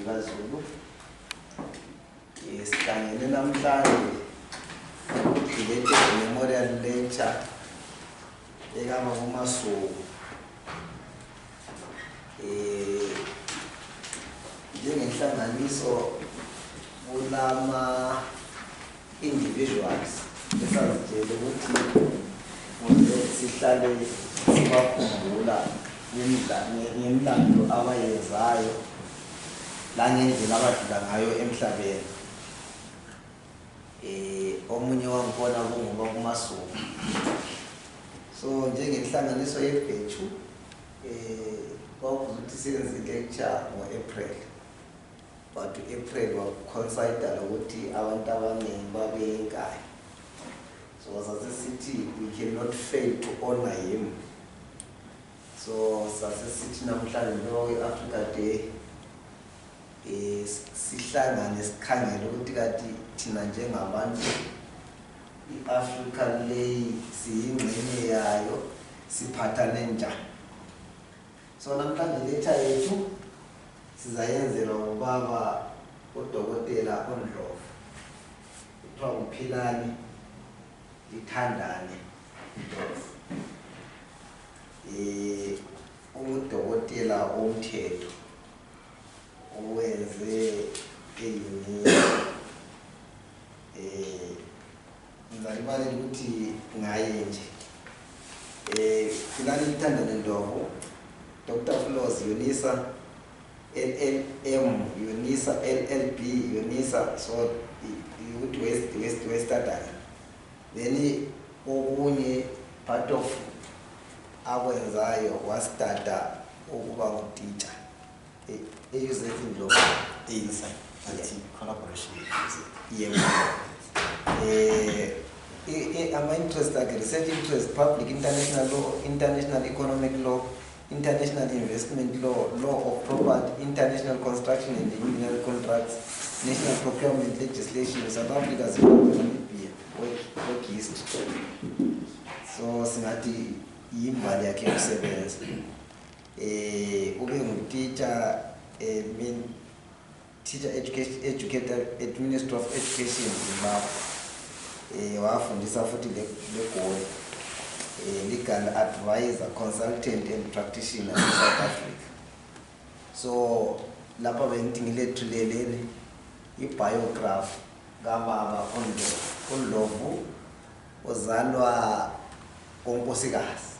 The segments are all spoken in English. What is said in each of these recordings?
kaZulu. Sihlangene namhlanje ukudlulete memorial lecture ekaba kuMasuku. Njengenhlanganiso kulama individuals esazitshela ukuthi sihlale sibakhumbula ngemlando abayenzayo langendlela abadlula ngayo emhlabeni. Omunye wangibona kungoba kuMasuku. So njengenhlanganiso yebhethu kwakuthi siyenze lecture ngo-April, but u-April waconsider ukuthi abantu abaningi babeyinkayi. So sasesithi we cannot fail to honor him. So sasesithi namhlanje lo Africa Day sihlangane sikhangele ukuthi kati thina njengabantu i-Africa leyi siyingxenye yayo siphathane njani. So namhlanje lecture yethu sizayenzela ubaba udokotela Ndlovu, kuthiwa Philani ithandane Ndlovu. Udokotela omthetho owenze ngizalibala ukuthi ngaye nje. Philani ithandane Ndlovu, Dr. Flows Yunisa, LLM Yunisa, LLB Yunisa, so West Atari. Then okunye part of akwenzayo wastarta ukuba ngutitsha eyuze Ndlovu inside anti collaboration. Ama interest like research interest, public international law, international economic law, international investment law, law of property, international construction and engineering contracts, national procurement legislation, South Africa's Namibia, work history. So singathi yimbali yakhe yokusebenza. Ube ngutitsha teacher educator administrator of education Zimbabwe. Wafundisa futhi leGoli, legal advisor, consultant and practitioner in South Africa. So lapha bentingilethuleleni ibiography kababa Ndlovu ozalwa konkosikazi.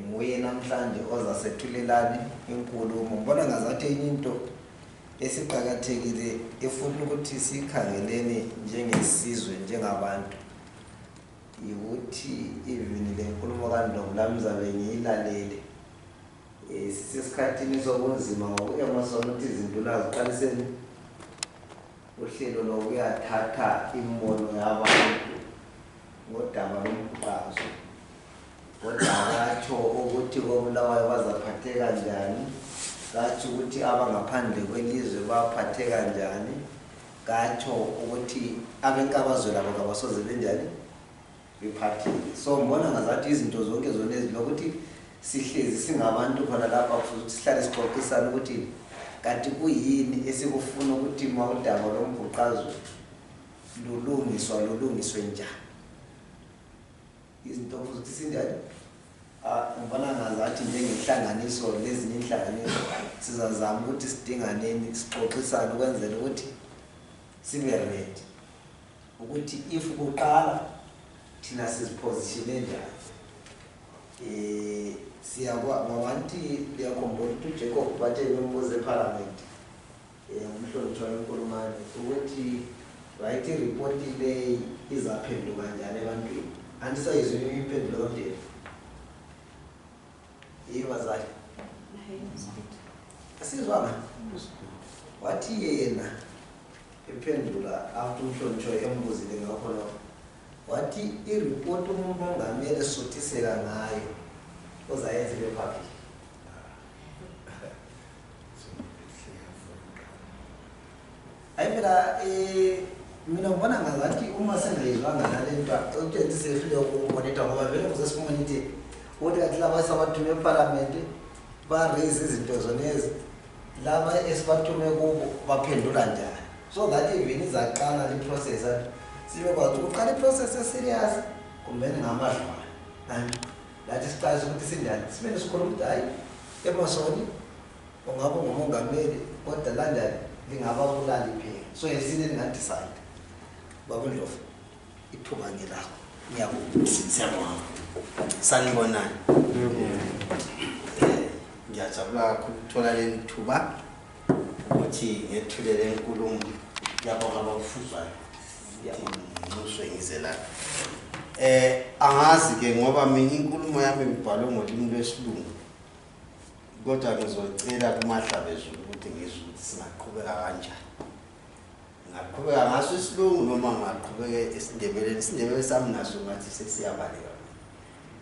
Nguye namhlanje ozasethulela inkulumo. Ngibona ngazathi into esiqhakathekile efuna ukuthi sikhangeleni njengesizwe njengabantu ukuthi even le nkulumo kaNdlovu lami zabe ngiyilalele sisesikhathini sobunzima ngokuyamasona ukuthi izinto laziqaliseni uhlelo lokuyathatha imbono yabantu ngodaba lomqhazo, kodwa batsho ukuthi koBulawayo bazaphatheka kanjani, katsho ukuthi abangaphandle kwelizwe baphatheka kanjani, katsho ukuthi abenkabazwe labo kabasoze benjani bephathile. So ngibona ngazathi izinto zonke zona ezilokuthi sihlezi singabantu khona lapha kufuze sihlale sixoxisana ukuthi kanti kuyini esikufuna ukuthi mawudaba lombhuqazwe lulungiswe njani. Izinto kufuze ukuthi sindani ngibona ngazathi njengenhlanganiso lezinye inhlanganiso sizazama ukuthi sidinganeni sixoxisane ukwenzela ukuthi sibe ready ukuthi if kuqala thina sizipositione njani. Siyakwabantu liyakhombula ukuthi uJacob bathe bembuze eParliament umhlonishwa wenkulumane ukuthi right report le izaphenduka kanjani ebantwini. Andisayizwe impendulo kaMdeni ibazali asizwana wathi yena ephendula after umhlonishwa embuzile ngakhona wathi ireport umuntu ongamele sothiseka ngayo ozayenza bepublic. Ayimela mina ngibona ngazathi uma sengayizwanga nalento ukuthi sefile ukubonita ngoba vele uzesifumanite ukuthi kathi laba sabathume eParliament ba raise izinto zonezi laba esibathume kubo baphendula njani, so that even izaqala le process sibe kwathi uqala iprocess eserious kumele ngamadlwana lathi siqale ukuthi sinjani sibe nesikhuluma ukuthi hayi emasoni ungaba ngumongameli kodwa landani lingaba kulali phela, so yesine ningadecide bakwendlovu ithuba ngilakho ngiyakubona sanibonani. Ngiyajabula kakhulu ukuthola leli thuba ukuthi ngethule le nkulumo yabonga abakufuzwayo ngixoxe ngize la. Angazi ke ngoba mina inkulumo yami ngibhalwe ngolimi lwesilungu, kodwa ngizocela kumahlabezulu ukuthi ngizwe ukuthi singaqhubeka kanjani. Ngaqhubeka ngaso isilungu noma ngaqhubeka esindebeleni. Isindebele sami naso ngathi sesiyabaleka.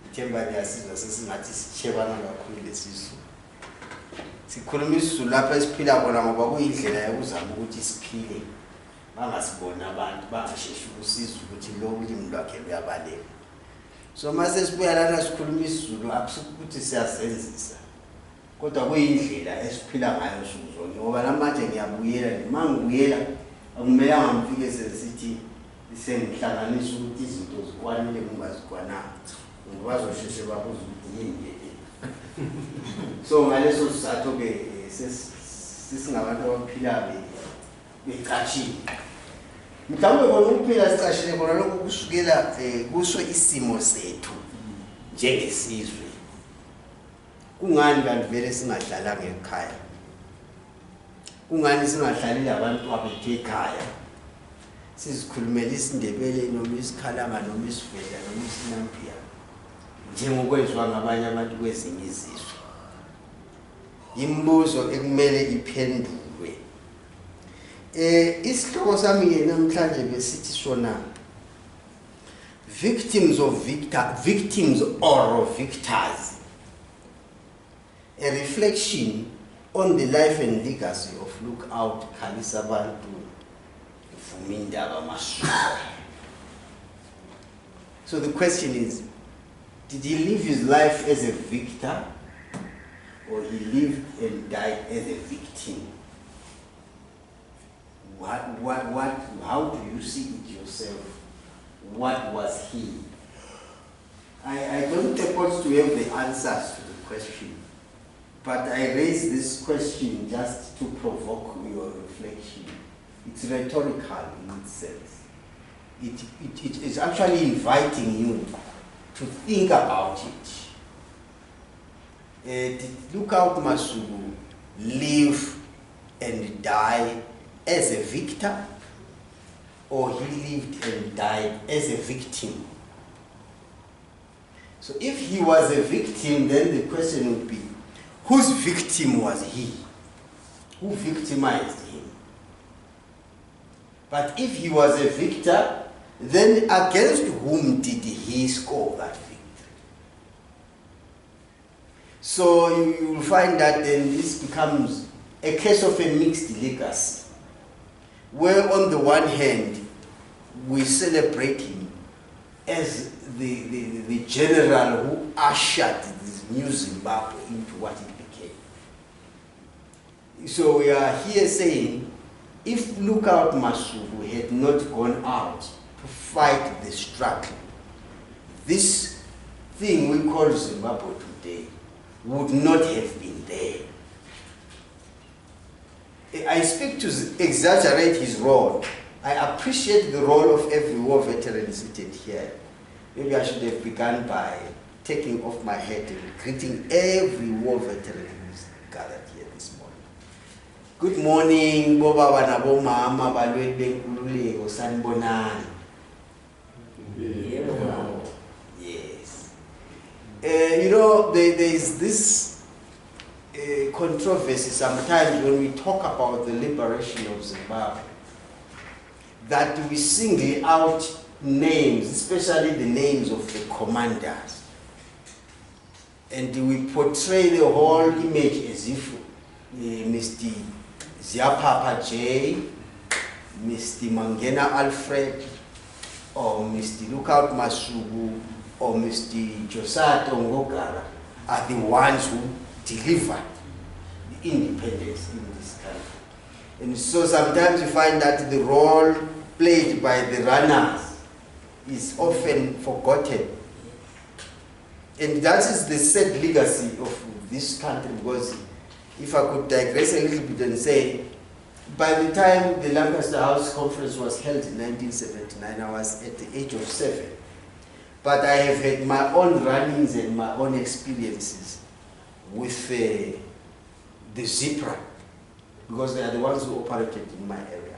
Ithemba liyasizwa sesingathi sichebana kakhulu lesisu. Sikhuluma isiZulu lapha esiphila khona ngoba kuyindlela yokuzama ukuthi siphile bangasibona abantu bangasheshi ukusizwa ukuthi lo ulimi lwakhe luyabaleka. So mase sibuya lana sikhuluma isiZulu akusukuthi siyasenzisa, kodwa kuyindlela esiphila ngayo sizonke. Ngoba namanje ngiyabuyela mangibuyela akumelanga ngifike sesithi sengihlanganisa ukuthi izinto zikwanile kungazikwananga ngoba bazosheshe babuza ukuthi yini. So ngaleso sizathu ke sisingabantu abaphila becashile. Mhlawumbe bona ukuphila sicashile khona lokho kusukela kuso isimo sethu njengesizwe. Kungani kanti vele singadlalanga ekhaya? Kungani singadlali labantu abethu ekhaya? Sizikhulumela isiNdebele noma isikhalanga noma isivenda noma isinampiya njengokwezwa ngabanye abantu kwezinye izizwe. Imibuzo ekumele iphendulwe. Isihloko sami namhlanje besithi sona victims or victors, a reflection on the life and legacy of Lookout Khalisabantu Vumindaba Masuku. So the question is, did he live his life as a victor, or he lived and died as a victim? How do you see it yourself? What was he? I don't purport to have the answers to the question, but I raise this question just to provoke your reflection. It's rhetorical in its sense. It is actually inviting you to think about it. Did Lookout Masuku live and die as a victor, or he lived and died as a victim? So if he was a victim, then the question would be, whose victim was he? Who victimized him? But if he was a victor, then against whom did he score that victory? So you will find that then this becomes a case of a mixed legacy, where on the one hand we celebrate him as the general who ushered this new Zimbabwe into what it became. So we are here saying, if Lookout Masuku had not gone out to fight the struggle, this thing we call Zimbabwe today would not have been there. I speak to exaggerate his role. I appreciate the role of every war veteran seated here. Maybe I should have begun by taking off my hat and greeting every war veteran who is gathered here this morning. Good morning, Boba Wanabo Mama Balwe Benkululeko Sanbonani. Yes. You know, there is this controversy sometimes when we talk about the liberation of Zimbabwe, that we single out names, especially the names of the commanders, and we portray the whole image as if Mr. Ziapapa J, Mr. Mangena Alfred, or Mr. Lookout Masuku, or Mr. Josato Ngogara are the ones who delivered independence in this country. And so sometimes you find that the role played by the runners is often forgotten. And that is the sad legacy of this country, because if I could digress a little bit and say, by the time the Lancaster House Conference was held in 1979, I was at the age of 7. But I have had my own run-ins and my own experiences with the Zipra, because they are the ones who operated in my area.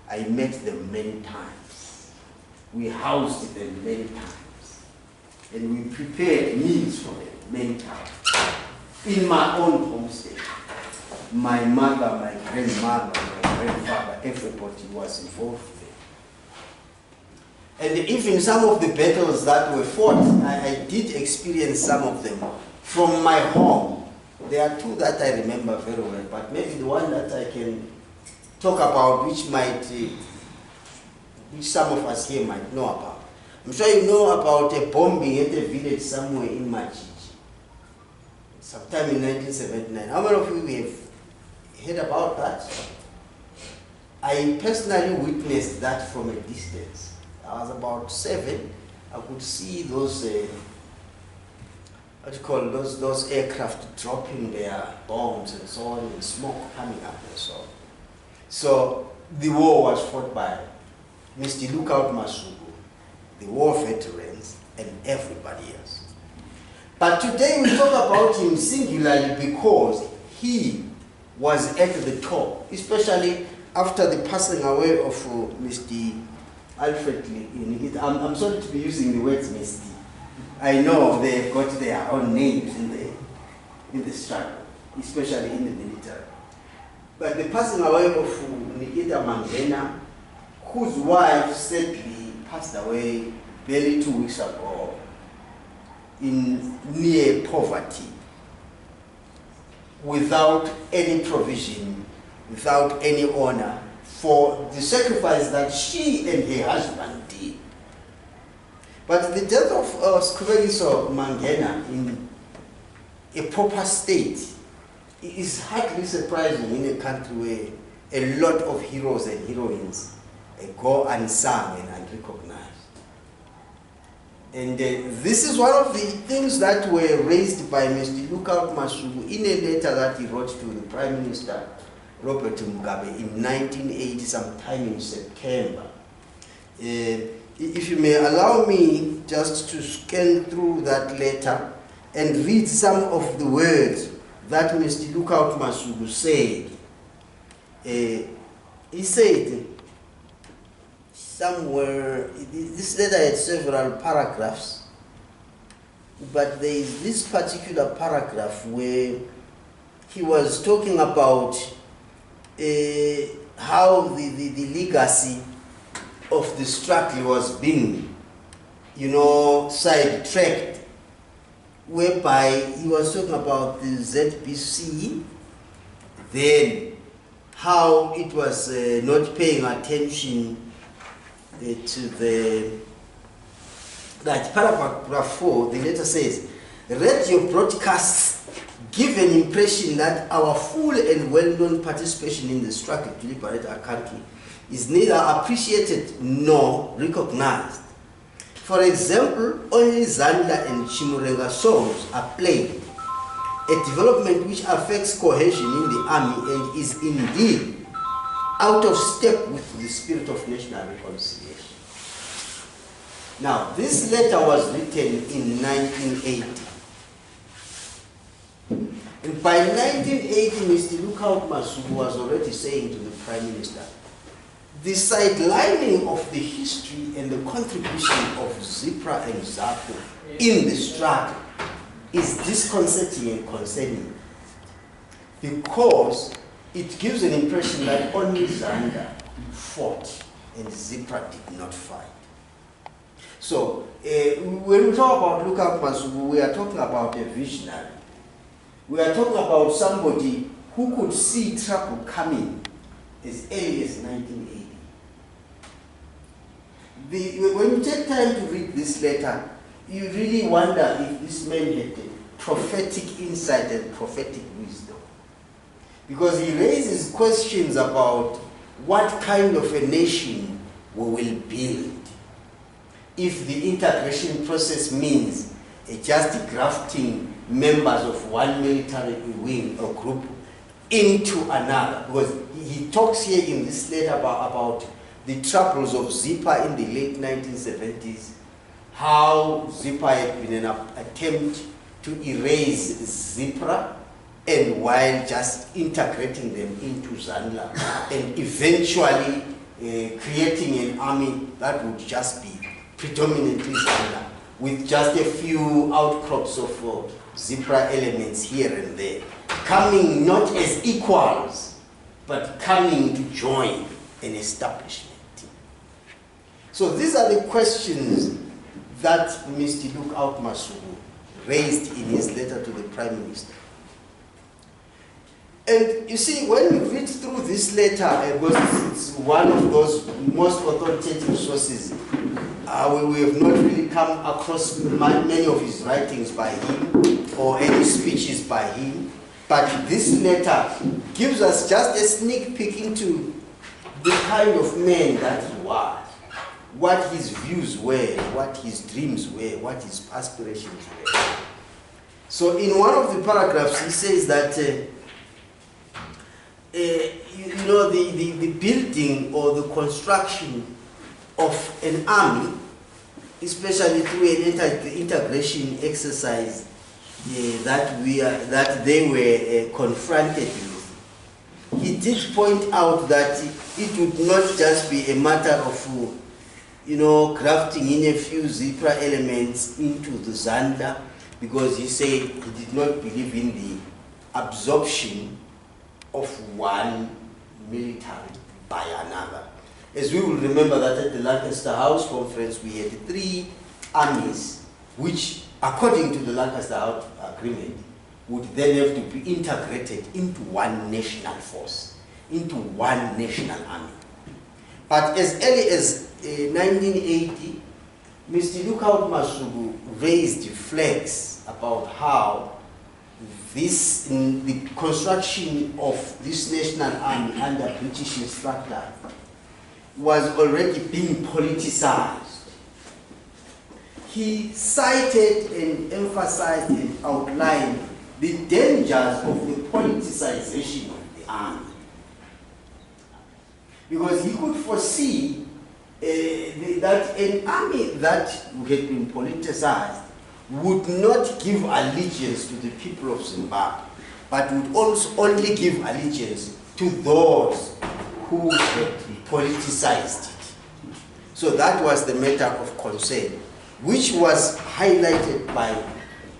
I met them many times. We housed them many times. And we prepared meals for them many times. In my own homestead. My mother, my grandmother, my grandfather, everybody was involved there. And even some of the battles that were fought, I did experience some of them from my home. There are two that I remember very well, but maybe the one that I can talk about, which some of us here might know about. I'm sure you know about a bombing at a village somewhere in Machiji, sometime in 1979. How many of you have heard about that? I personally witnessed that from a distance. I was about 7. I could see those, what do you call those aircraft dropping their bombs and so on, and smoke coming up and so on. So the war was fought by Mr. Lookout Masuku, the war veterans, and everybody else. But today we talk about him singularly because he was at the top, especially after the passing away of Mr. Alfred Lee. I'm sorry to be using the words Mr. I know they've got their own names in the struggle, especially in the military. But the passing away of Nikita Mangena, whose wife sadly passed away barely 2 weeks ago in near poverty, without any provision, without any honor, for the sacrifice that she and her husband did. But the death of Skubeliso Mangena in a proper state is hardly surprising in a country where a lot of heroes and heroines go unsung and unrecognized. And this is one of the things that were raised by Mr. Lookout Masuku in a letter that he wrote to the Prime Minister, Robert Mugabe, in 1980, sometime in September. If you may allow me just to scan through that letter and read some of the words that Mr. Lookout Masuku said. He said, somewhere, this letter had several paragraphs, but there is this particular paragraph where he was talking about how the legacy of the struggle was being, sidetracked, whereby he was talking about the ZBC, then how it was not paying attention to that paragraph 4, the letter says, radio broadcasts give an impression that our full and well-known participation in the struggle to liberate our country is neither appreciated nor recognized. For example, only Zanda and Chimurenga songs are played, a development which affects cohesion in the army and is indeed out of step with the spirit of national reconciliation. Now, this letter was written in 1980. And by 1980, Mr. Lookout Masuku was already saying to the Prime Minister, the sidelining of the history and the contribution of Zipra and Zapo in the struggle is disconcerting and concerning, because it gives an impression that only Zanda fought and Zipra did not fight. So, when we talk about Lookout Masuku, we are talking about a visionary. We are talking about somebody who could see trouble coming as early as 1980. When you take time to read this letter, you really wonder if this man had prophetic insight and prophetic wisdom. because he raises questions about what kind of a nation we will build if the integration process means just grafting members of one military wing or group into another. Because he talks here in this letter about the troubles of ZIPA in the late 1970s, how ZIPA had been an attempt to erase ZIPRA, and while just integrating them into ZANLA, and eventually creating an army that would just be predominantly ZANLA, with just a few outcrops of ZIPRA elements here and there, coming not as equals, but coming to join an establishment. So these are the questions that Mr. Lookout Masuku raised in his letter to the Prime Minister. And you see, when you read through this letter, because it's one of those most authoritative sources, we have not really come across many of his writings by him or any speeches by him, but this letter gives us just a sneak peek into the kind of man that he was, what his views were, what his dreams were, what his aspirations were. So in one of the paragraphs, he says that the building or the construction of an army, especially through an integration exercise that they were confronted with, he did point out that it would not just be a matter of crafting in a few ZIPRA elements into the ZANLA, because he said he did not believe in the absorption of one military by another. As we will remember that at the Lancaster House Conference, we had 3 armies which, according to the Lancaster House Agreement, would then have to be integrated into one national force, into one national army. But as early as 1980, Mr. Lookout Masuku raised flags about how the construction of this national army under British instructor was already being politicized. He cited and emphasized and outlined the dangers of the politicization of the army, because he could foresee that an army that had been politicized would not give allegiance to the people of Zimbabwe, but would also only give allegiance to those who had politicized it. So that was the matter of concern, which was highlighted by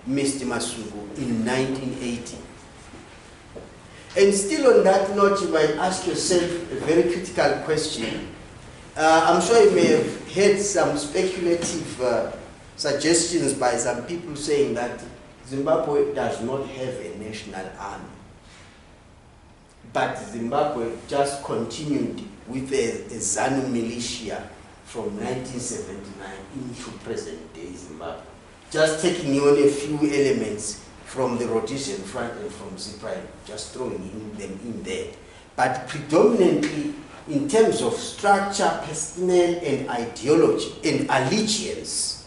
Mr. Masuku in 1980. And still on that note, you might ask yourself a very critical question. I'm sure you may have heard some speculative suggestions by some people saying that Zimbabwe does not have a national army, but Zimbabwe just continued with a ZANU militia from 1979 into present-day Zimbabwe, just taking on a few elements from the Rhodesian Front and from ZIPRA, just throwing them in there. But predominantly, in terms of structure, personnel, and ideology, and allegiance,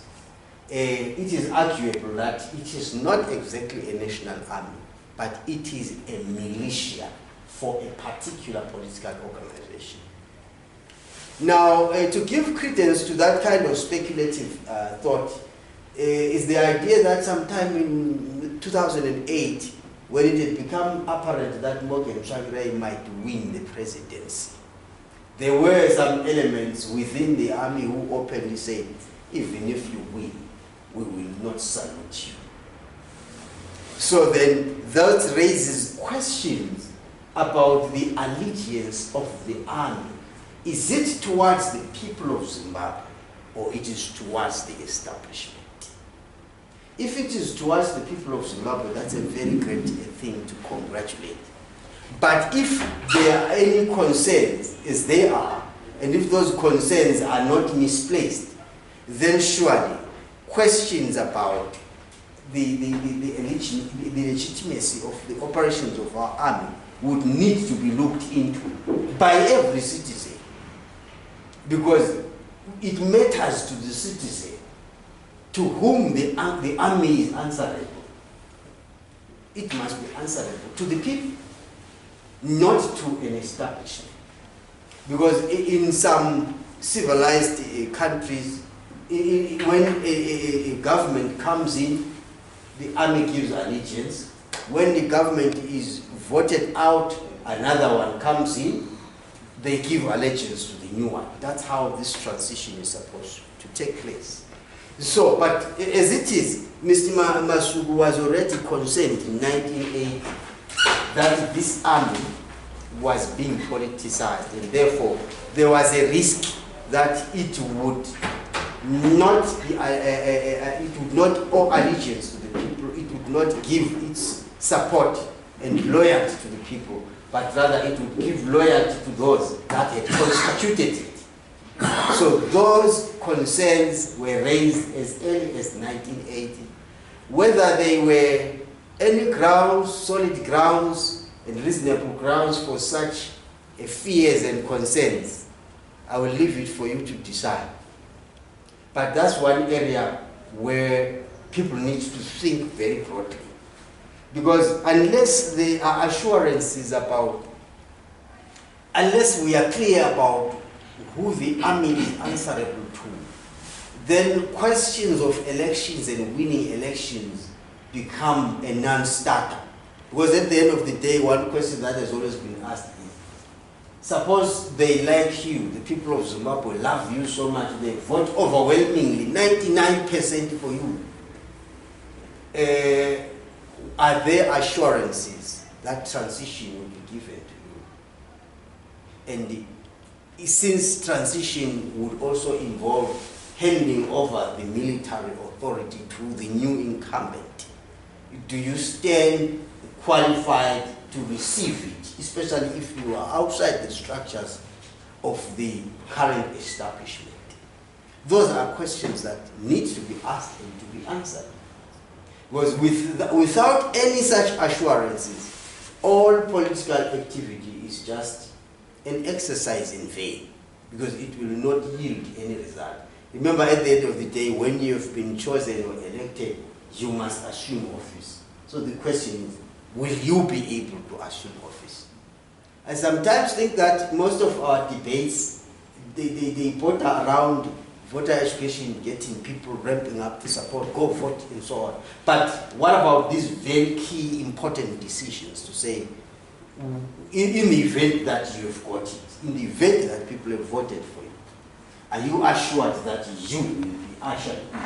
it is arguable that it is not exactly a national army, but it is a militia for a particular political organization. Now, to give credence to that kind of speculative thought is the idea that sometime in 2008, when it had become apparent that Morgan Tsvangirai might win the presidency, there were some elements within the army who openly said, even if you win, we will not salute you. So then that raises questions about the allegiance of the army. Is it towards the people of Zimbabwe, or it is towards the establishment? If it is towards the people of Zimbabwe, that's a very great thing to congratulate. But if there are any concerns, as they are, and if those concerns are not misplaced, then surely questions about the legitimacy of the operations of our army would need to be looked into by every citizen, because it matters to the citizen to whom the army is answerable. It must be answerable to the people, not to an establishment. Because in some civilized countries, when a government comes in, the army gives allegiance. When the government is voted out, another one comes in, they give allegiance to the new one. That's how this transition is supposed to take place. So, but as it is, Mr. Masuku was already concerned in 1980 that this army was being politicized, and therefore there was a risk that it would not be, it would not owe allegiance to the people, it would not give its support and loyalty to the people, but rather it would give loyalty to those that had constituted it. So those concerns were raised as early as 1980. Whether they were any grounds, solid grounds, and reasonable grounds for such fears and concerns, I will leave it for you to decide. But that's one area where people need to think very broadly. Because unless there are assurances about, unless we are clear about who the army is answerable to, then questions of elections and winning elections become a non-starter. Because at the end of the day, one question that has always been asked is, suppose they like you, the people of Zimbabwe love you so much, they vote overwhelmingly, 99% for you. Are there assurances that transition will be given to you? And since transition would also involve handing over the military authority to the new incumbent, do you stand qualified to receive it, especially if you are outside the structures of the current establishment? Those are questions that need to be asked and to be answered. Because without any such assurances, all political activity is just an exercise in vain, because it will not yield any result. Remember, at the end of the day, when you have been chosen or elected, you must assume office. So the question is, will you be able to assume office? I sometimes think that most of our debates, they border around voter education, getting people ramping up to support, go vote, and so on. But what about these very key, important decisions to say, in the event that you have got it, in the event that people have voted for you, are you assured that you will be ushered in?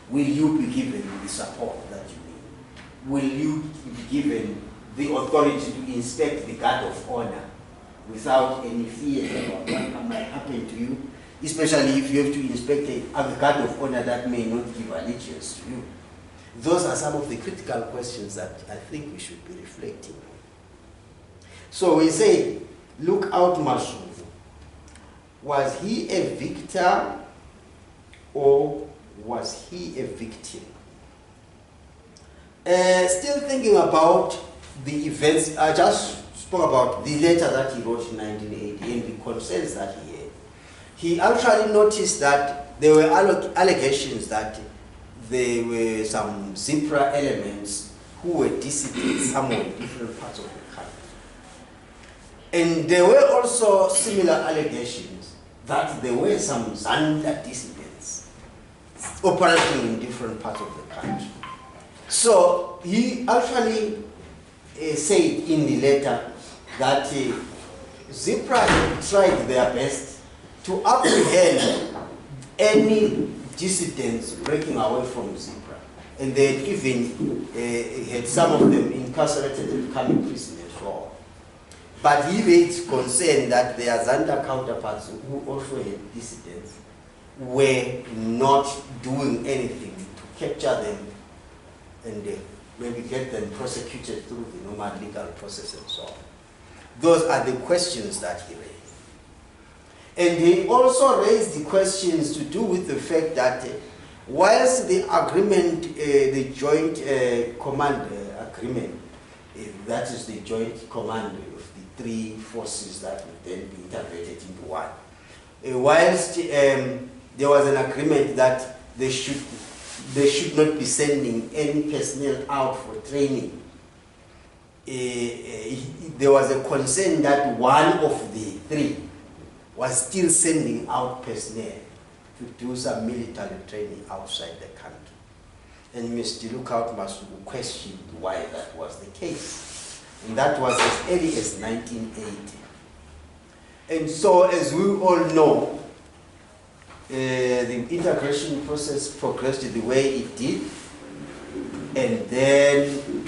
Will you be given the support that you need? Will you be given the authority to inspect the guard of honor without any fear about what might happen to you? Especially if you have to inspect a guard of honor that may not give allegiance to you. Those are some of the critical questions that I think we should be reflecting on. So we say, look out, Masuku. Was he a victor or was he a victim? Still thinking about the events, I just spoke about the letter that he wrote in 1980 and the concerns that he had. He actually noticed that there were allegations that there were some Zipra elements who were dissidents somewhere in different parts of the country. And there were also similar allegations that there were some Zanda dissidents operating in different parts of the country. So he actually said in the letter that Zipra had tried their best to apprehend any dissidents breaking away from Zipra. And they had even had some of them incarcerated and becoming prisoners and so on. But he raised concern that their Zanda counterparts who also had dissidents were not doing anything to capture them and maybe get them prosecuted through the normal legal process and so on. Those are the questions that he raised. And he also raised the questions to do with the fact that whilst the agreement, the joint command agreement, that is the joint command of the three forces that would then be integrated into one. Whilst there was an agreement that they should not be sending any personnel out for training, there was a concern that one of the three was still sending out personnel to do some military training outside the country. And Mr. Lookout Masuku questioned why that was the case. And that was as early as 1980. And so, as we all know, the integration process progressed the way it did. And then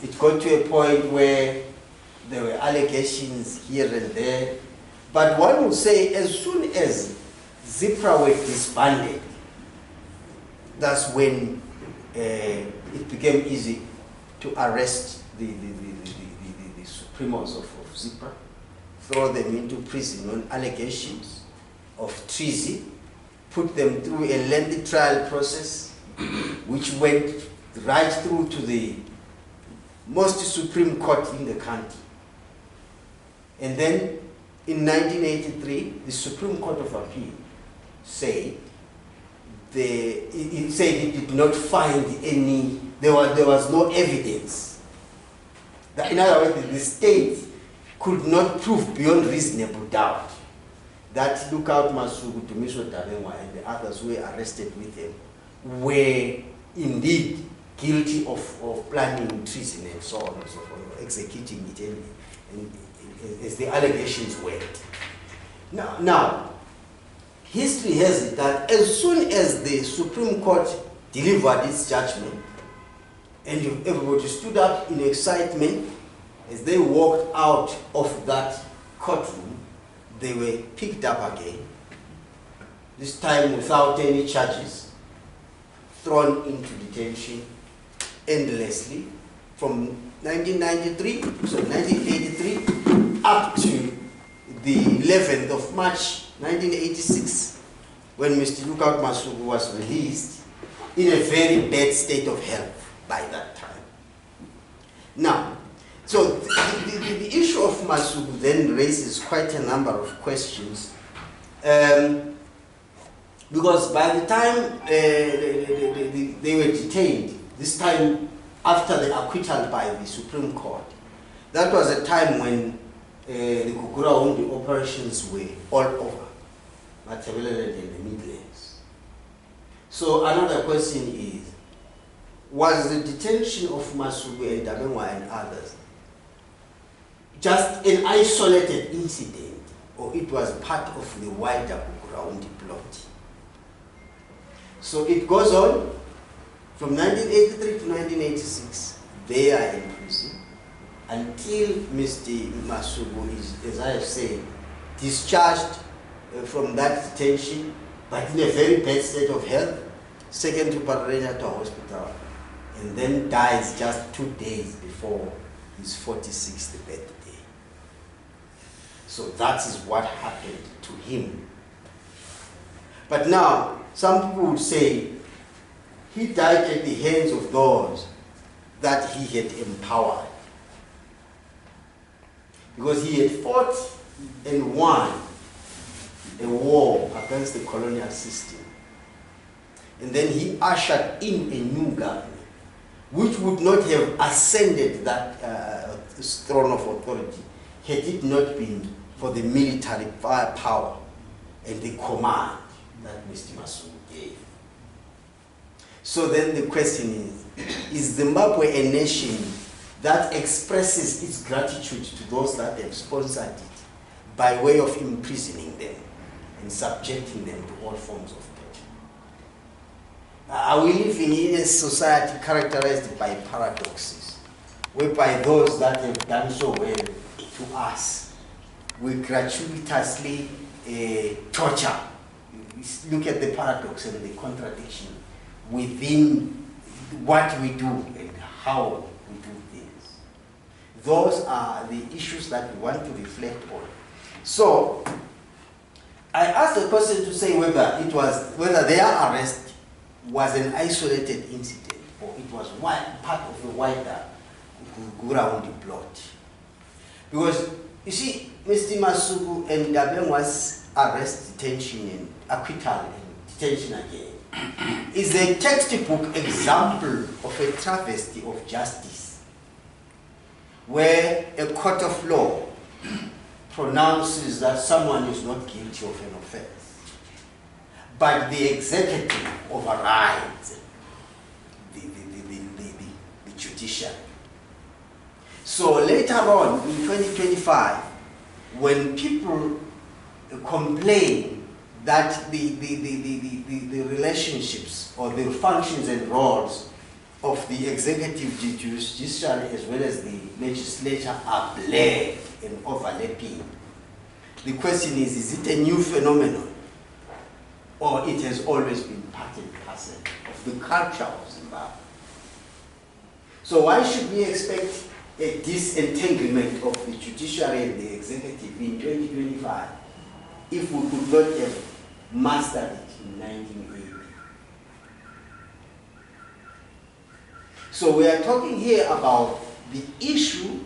it got to a point where there were allegations here and there. But one would say, as soon as ZIPRA were disbanded, that's when it became easy to arrest the supremos of ZIPRA, throw them into prison on allegations of treason, put them through a lengthy trial process, which went right through to the most Supreme Court in the country. And then in 1983, the Supreme Court of Appeal said it said it did not find any, there was no evidence. That, in other words, the state could not prove beyond reasonable doubt that Lookout Masuku, Tumiso Dabengwa, and the others who were arrested with him were indeed guilty of planning treason and so on and so forth, executing it, and as the allegations went. Now, history has it that as soon as the Supreme Court delivered its judgment, and everybody stood up in excitement, as they walked out of that courtroom, they were picked up again, this time without any charges, thrown into detention endlessly from 1993, so 1983, up to the 11th of March 1986, when Mr. Lookout Masuku was released in a very bad state of health by that time. Now, so the issue of Masuku then raises quite a number of questions, because by the time they were detained, this time after the acquittal by the Supreme Court, that was a time when the Kukura operations were all over, Matabeleland and the Midlands. So another question is, was the detention of Masuku and Dabengwa and others just an isolated incident, or it was part of the wider Kukura plot? So it goes on from 1983 to 1986, they are in prison until Mr. Masuku is, as I have said, discharged from that detention, but in a very bad state of health, taken to Paranato Hospital, and then dies just 2 days before his 46th birthday. So that is what happened to him. But now, some people would say he died at the hands of those that he had empowered, because he had fought and won a war against the colonial system. And then he ushered in a new government, which would not have ascended that throne of authority had it not been for the military firepower and the command that Mr. Masuku gave. So then the question is Zimbabwe a nation that expresses its gratitude to those that have sponsored it by way of imprisoning them and subjecting them to all forms of torture? Are we living in a society characterized by paradoxes, whereby those that have done so well to us, we gratuitously torture? Look at the paradox and the contradiction within what we do and how we do things. Those are the issues that we want to reflect on. So I asked the question to say whether their arrest was an isolated incident, or it was part of a wider ground plot. Because, you see, Mr. Masuku and Ndlovu was arrest, detention, and acquittal, and detention again, is a textbook example of a travesty of justice, where a court of law pronounces that someone is not guilty of an offense, but the executive overrides the judiciary. So later on, in 2025, when people complain that the relationships or the functions and roles of the executive judiciary as well as the legislature are blurred and overlapping, the question is it a new phenomenon, or it has always been part and parcel of the culture of Zimbabwe? So why should we expect a disentanglement of the judiciary and the executive in 2025 if we could not have mastered it in 1980? So we are talking here about the issue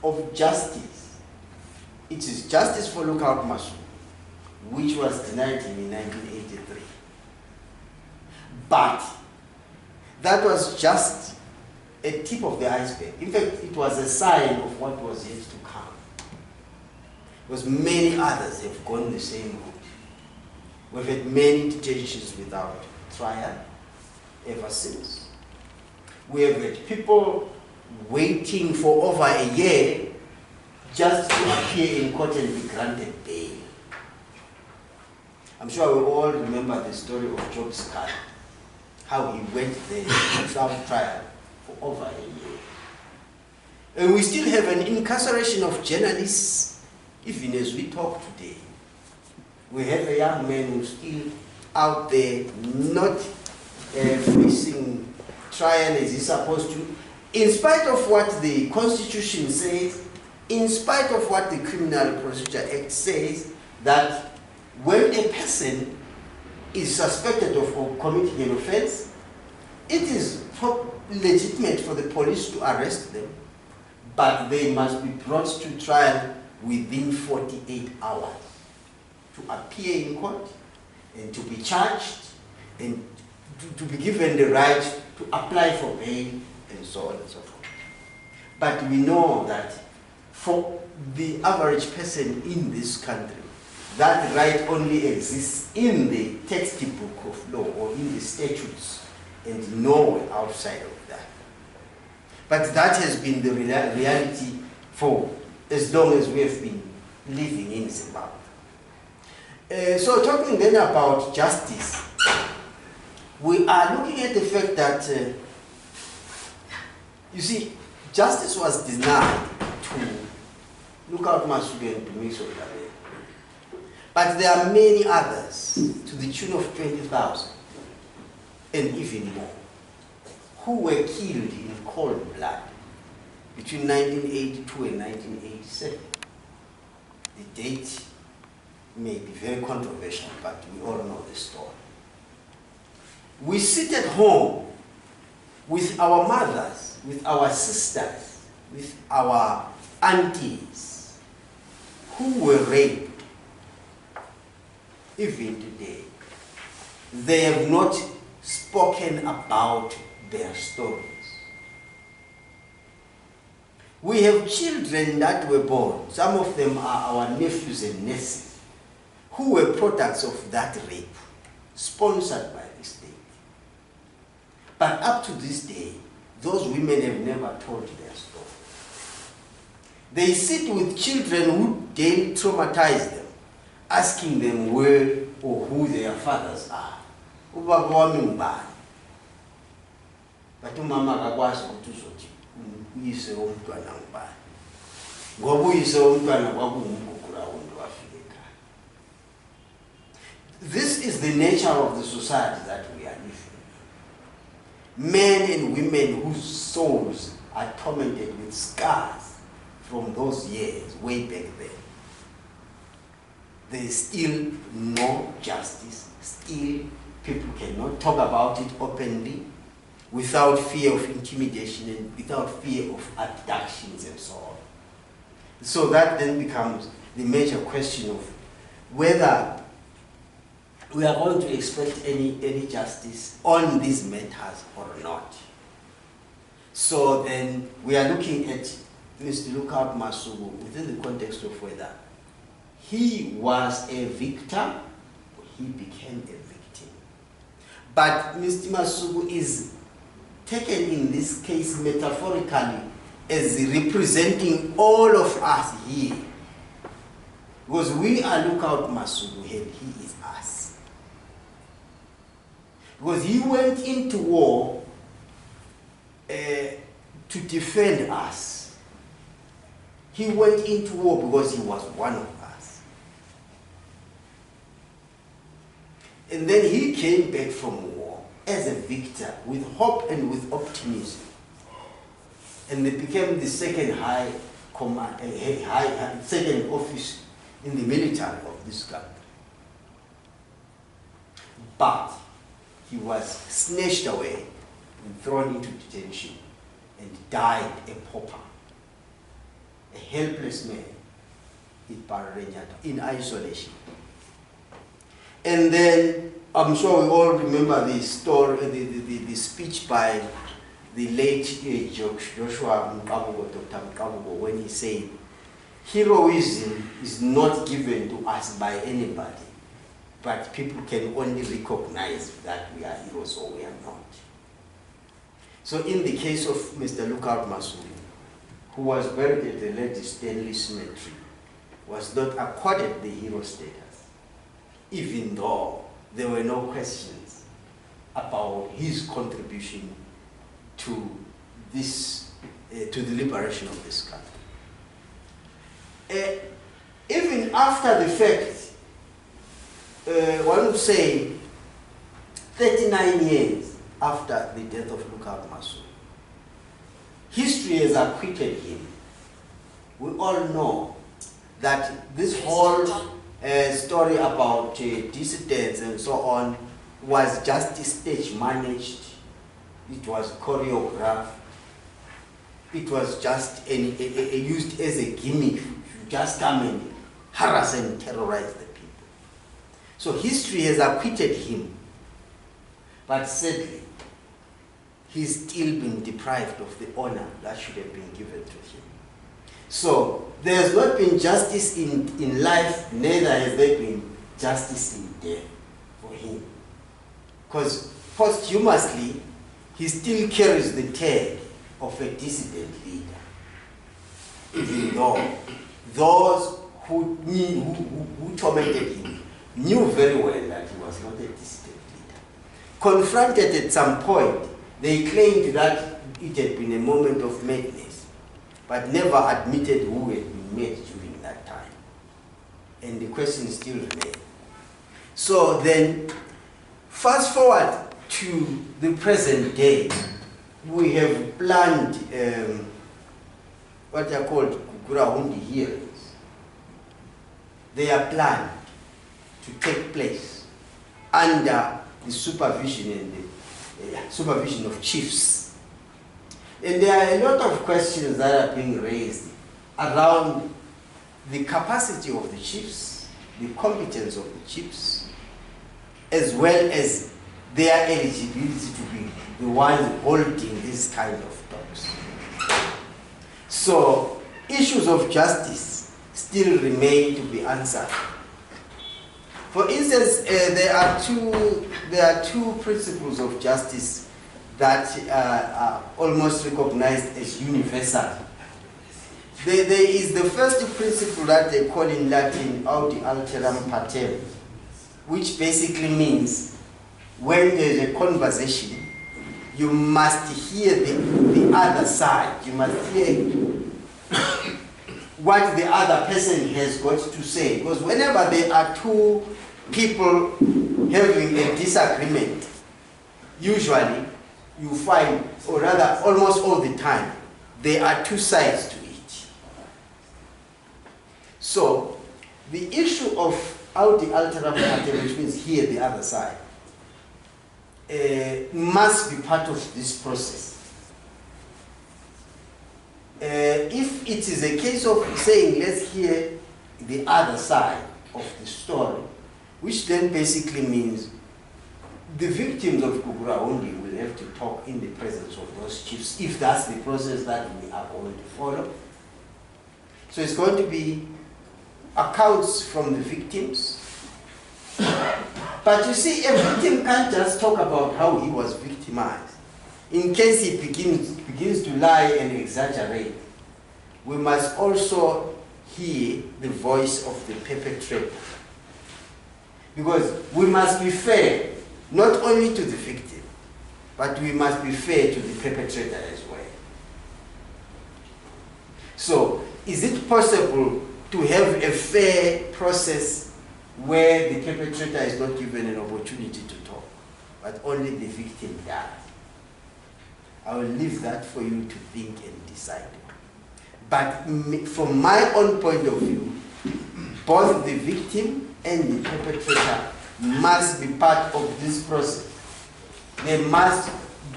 of justice. It is justice for Lookout Masuku, which was denied him in 1983. But that was just a tip of the iceberg. In fact, it was a sign of what was yet to come. Because many others have gone the same route. We've had many detentions without trial ever since. We have had people waiting for over a year just to appear in court and be granted bail. I'm sure we all remember the story of Job Scar, how he went there without trial for over a year. And we still have an incarceration of journalists, even as we talk today. We have a young man who's still out there not facing trial as he's supposed to, in spite of what the Constitution says, in spite of what the Criminal Procedure Act says, that when a person is suspected of committing an offense, it is legitimate for the police to arrest them, but they must be brought to trial within 48 hours to appear in court and to be charged and to be given the right to apply for bail and so on and so forth. But we know that for the average person in this country, that right only exists in the textbook of law or in the statutes and nowhere outside of that. But that has been the reality for as long as we have been living in Zimbabwe. So talking then about justice, we are looking at the fact that, you see, justice was denied to Lookout Masuku and to Ndlovu. But there are many others to the tune of 20,000 and even more who were killed in cold blood between 1982 and 1987. The date may be very controversial, but we all know the story. We sit at home with our mothers, with our sisters, with our aunties who were raped. Even today, they have not spoken about their stories. We have children that were born, some of them are our nephews and nieces, who were products of that rape, sponsored by the state. But up to this day, those women have never told their story. They sit with children who daily traumatize them, asking them where or who their fathers are. Ubaba wami ngubani? But umama akakwazi ukuthi uzothi uyise womntwana ngubani. Ngoba uyise womntwana kwakungumgugula wonke wafika ekhaya. This is the nature of the society that we are living in. Men and women whose souls are tormented with scars from those years way back then. There is still no justice, still people cannot talk about it openly without fear of intimidation and without fear of abductions and so on. So that then becomes the major question of whether we are going to expect any justice on these matters or not. So then we are looking at Mr. Lookout Masuku within the context of whether he was a victim or he became a victim. But Mr. Masuku is taken in this case metaphorically as representing all of us here. Because we are Lookout Masuku and he is us. Because he went into war to defend us. He went into war because he was one of us. And then he came back from war as a victor with hope and with optimism. And they became the second high command, second office in the military of this country. But he was snatched away and thrown into detention and died a pauper, a helpless man in isolation. And then I'm sure we all remember the story, the speech by the late Joshua Mkabugo, Dr. Mkabugo, when he said, heroism is not given to us by anybody, but people can only recognize that we are heroes or we are not. So in the case of Mr. Lookout Masuku, who was buried at the late Stanley Cemetery, was not accorded the hero status, even though there were no questions about his contribution to this, to the liberation of this country. Even after the fact, one would say 39 years after the death of Lookout Masuku, history has acquitted him. We all know that this whole story about dissidents and so on was just stage managed. It was choreographed. It was just used as a gimmick to just come and harass and terrorize the people. So history has acquitted him. But sadly, he's still been deprived of the honor that should have been given to him. So there has not been justice in life, neither has there been justice in death for him. Because posthumously, he still carries the tag of a dissident leader. Even though those who tormented him knew very well that he was not a dissident leader. Confronted at some point, they claimed that it had been a moment of madness, but never admitted who had been made during that time. And the question still remains. So then, fast forward to the present day, we have planned what are called Kukurahundi hearings. They are planned to take place under the supervision and the supervision of chiefs. And there are a lot of questions that are being raised around the capacity of the chiefs, the competence of the chiefs, as well as their eligibility to be the ones holding this kind of talks. So issues of justice still remain to be answered. For instance, there are two principles of justice that are almost recognized as universal. There is the first principle that they call in Latin audi alteram partem, which basically means when there is a conversation, you must hear the other side. You must hear what the other person has got to say. Because whenever there are two people having a disagreement, usually you find, or rather almost all the time, there are two sides to it. So the issue of audi alteram partem, which means hear the other side, must be part of this process. If it is a case of saying, let's hear the other side of the story, which then basically means the victims of Kugurahundi will have to talk in the presence of those chiefs, if that's the process that we are going to follow. So it's going to be accounts from the victims. But you see, a victim can't just talk about how he was victimized. In case he begins to lie and exaggerate, we must also hear the voice of the perpetrator. Because we must be fair, not only to the victim, but we must be fair to the perpetrator as well. So, is it possible to have a fair process where the perpetrator is not given an opportunity to talk, but only the victim does? I will leave that for you to think and decide. But from my own point of view, both the victim and the perpetrator must be part of this process. They must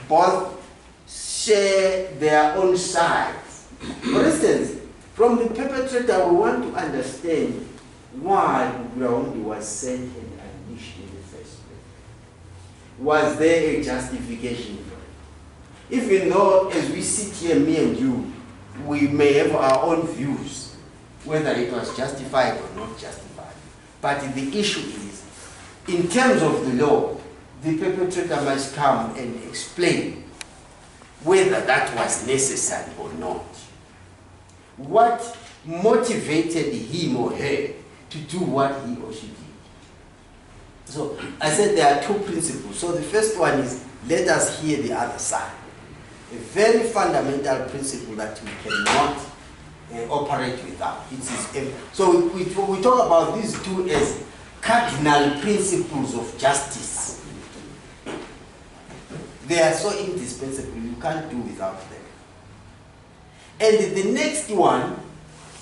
both share their own sides. For instance, from the perpetrator, we want to understand why Kugurahundi was sent and unleashed in the first place. Was there a justification for it? Even though, as we sit here, me and you, we may have our own views, whether it was justified or not justified. But the issue is, in terms of the law, the perpetrator must come and explain whether that was necessary or not. What motivated him or her to do what he or she did? So I said there are two principles. So the first one is, let us hear the other side. A very fundamental principle that we cannot operate without. So we talk about these two as cardinal principles of justice. They are so indispensable, you can't do without them. And the next one,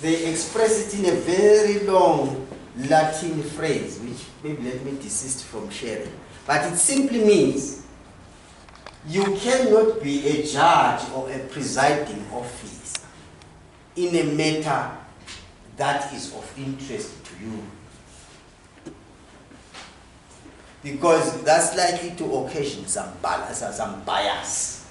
they express it in a very long Latin phrase, which maybe let me desist from sharing. But it simply means, you cannot be a judge or a presiding officer in a matter that is of interest to you, because that's likely to occasion some balance or some bias.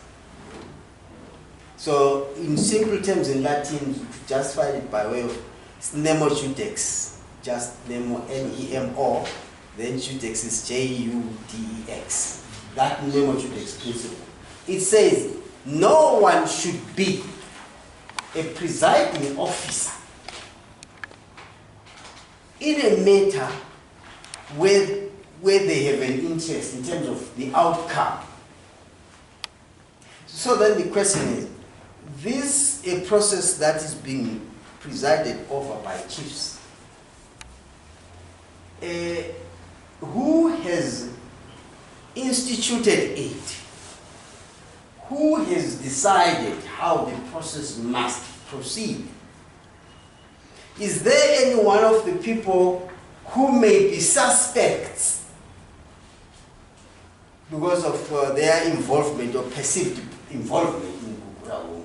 So in simple terms in Latin, you just find it by way of nemo judex, just nemo, N-E-M-O, then judex is J-U-D-E-X. That nemo judex principle. It says no one should be a presiding officer in a matter where they have an interest in terms of the outcome. So then the question is, this a process that is being presided over by chiefs. Who has instituted it? Who has decided how the process must proceed? Is there any one of the people who may be suspects because of their involvement or perceived involvement in Kugurahundi,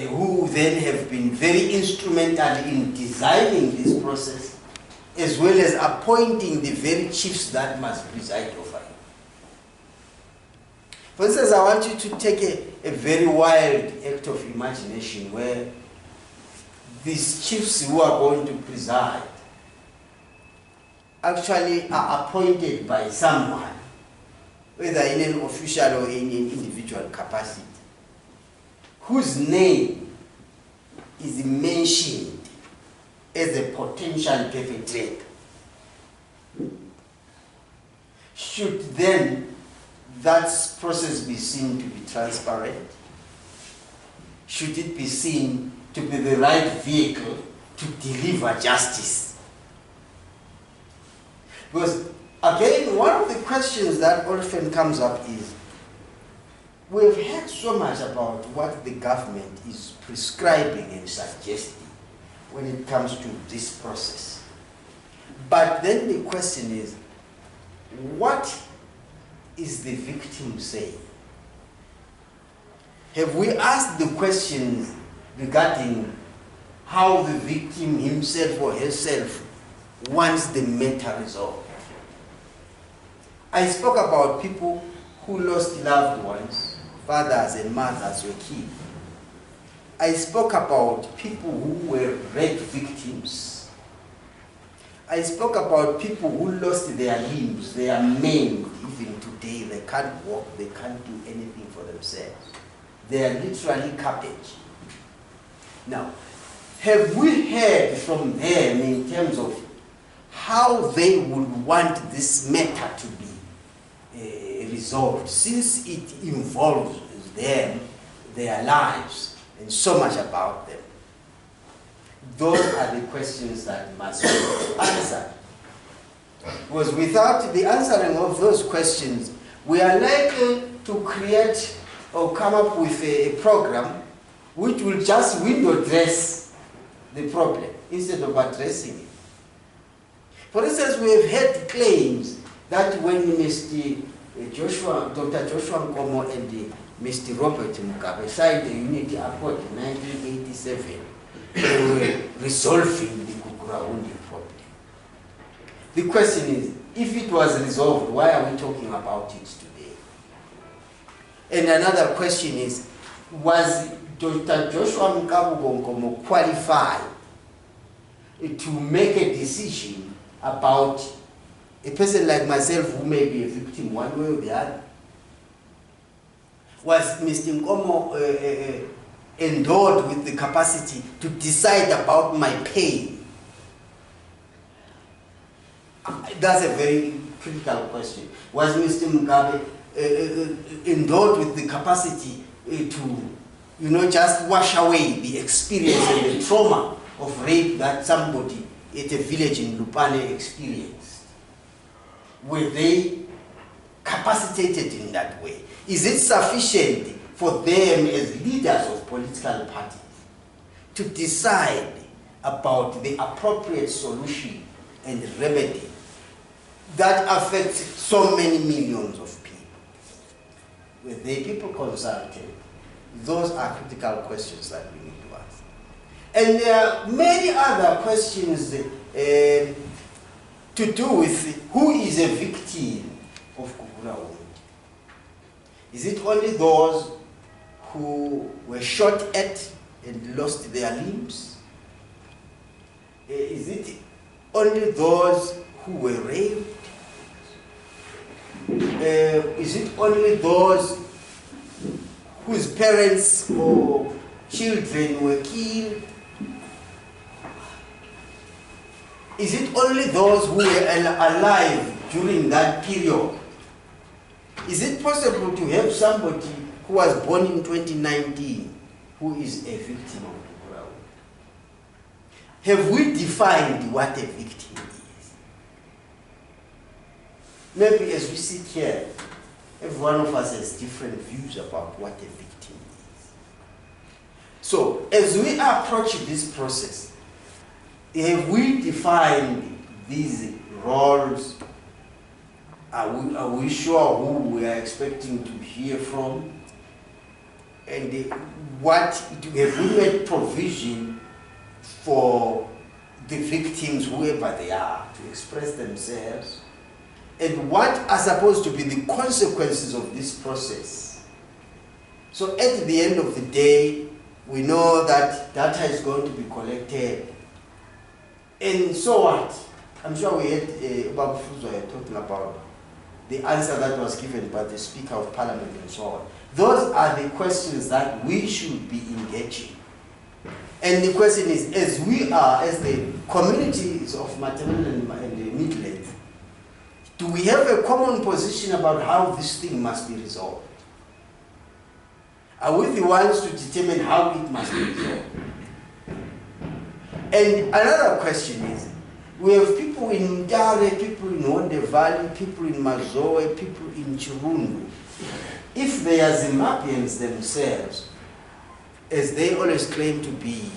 who then have been very instrumental in designing this process, as well as appointing the very chiefs that must preside over it? For instance, I want you to take a very wild act of imagination where these chiefs who are going to preside actually are appointed by someone, whether in an official or in an individual capacity, whose name is mentioned as a potential perpetrator. Should then that process be seen to be transparent? Should it be seen to be the right vehicle to deliver justice? Because again, one of the questions that often comes up is, we've heard so much about what the government is prescribing and suggesting when it comes to this process. But then the question is, what is the victim saying? Have we asked the questions regarding how the victim himself or herself wants the matter resolved? I spoke about people who lost loved ones, fathers and mothers were killed. I spoke about people who were rape victims. I spoke about people who lost their limbs, they are maimed even today, they can't walk, they can't do anything for themselves. They are literally garbage. Now, have we heard from them in terms of how they would want this matter to be resolved, since it involves them, their lives, and so much about them? Those are the questions that must be answered. Because without the answering of those questions, we are likely to create or come up with a program which will just window dress the problem instead of addressing it. For instance, we have had claims that when Dr. Joshua Nkomo and Mr. Robert Mugabe signed the Unity Accord in 1987, they were resolving the Kukurahundi problem. The question is, if it was resolved, why are we talking about it today? And another question is, was Dr. Joshua Nkomo qualified to make a decision about a person like myself who may be a victim one way or the other? Was Mr. Nkomo endowed with the capacity to decide about my pain? That's a very critical question. Was Mr. Mugabe endowed with the capacity to, just wash away the experience and the trauma of rape that somebody at a village in Lupane experienced? Were they capacitated in that way? Is it sufficient for them as leaders of political parties to decide about the appropriate solution and remedy that affects so many millions of people? Were they people consulted? Those are critical questions that we need to ask. And there are many other questions to do with who is a victim of Kukurahundi. Is it only those who were shot at and lost their limbs? Is it only those who were raped? Is it only those whose parents or children were killed? Is it only those who were alive during that period? Is it possible to have somebody who was born in 2019 who is a victim of the crowd? Have we defined what a victim is? Maybe as we sit here, every one of us has different views about what a victim is. So, as we approach this process, have we defined these roles? Are we sure who we are expecting to hear from? And have we made provision for the victims, whoever they are, to express themselves? And what are supposed to be the consequences of this process? So at the end of the day, we know that data is going to be collected. And so what? I'm sure we had Babu Fuzo talking about the answer that was given by the Speaker of Parliament and so on. Those are the questions that we should be engaging. And the question is, as we are, as the communities of Maternal and the Midlands, do we have a common position about how this thing must be resolved? Are we the ones to determine how it must be resolved? And another question is, we have people in Ndare, people in Wonde Valley, people in Mazoe, people in Chirundu. If they are Zimbabweans themselves, as they always claim to be,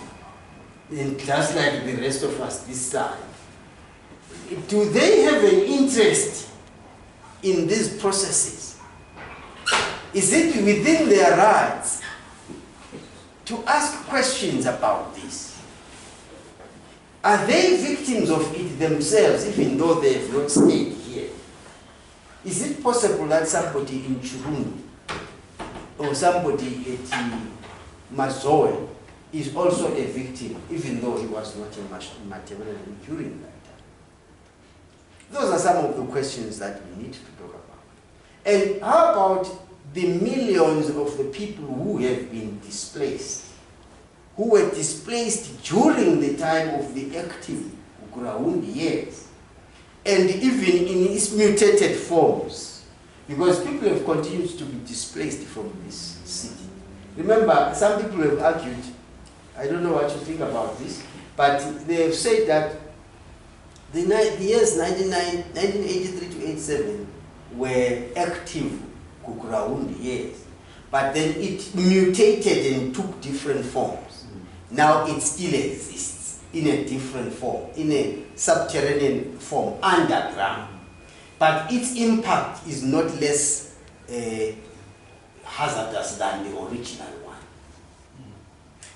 and just like the rest of us this side, do they have an interest in these processes? Is it within their rights to ask questions about this? Are they victims of it themselves, even though they have not stayed here? Is it possible that somebody in Churundi or somebody at Mazoe is also a victim, even though he was not in Matabeleland during that time? Those are some of the questions that we need to talk about. And how about the millions of the people who have been displaced, who were displaced during the time of the active ground years, and even in its mutated forms, because people have continued to be displaced from this city. Remember, some people have argued, I don't know what you think about this, but they have said that the years 1983 to 87 were active Kukuraundi years, but then it mutated and took different forms. Now it still exists in a different form, in a subterranean form, underground. But its impact is not less hazardous than the original one.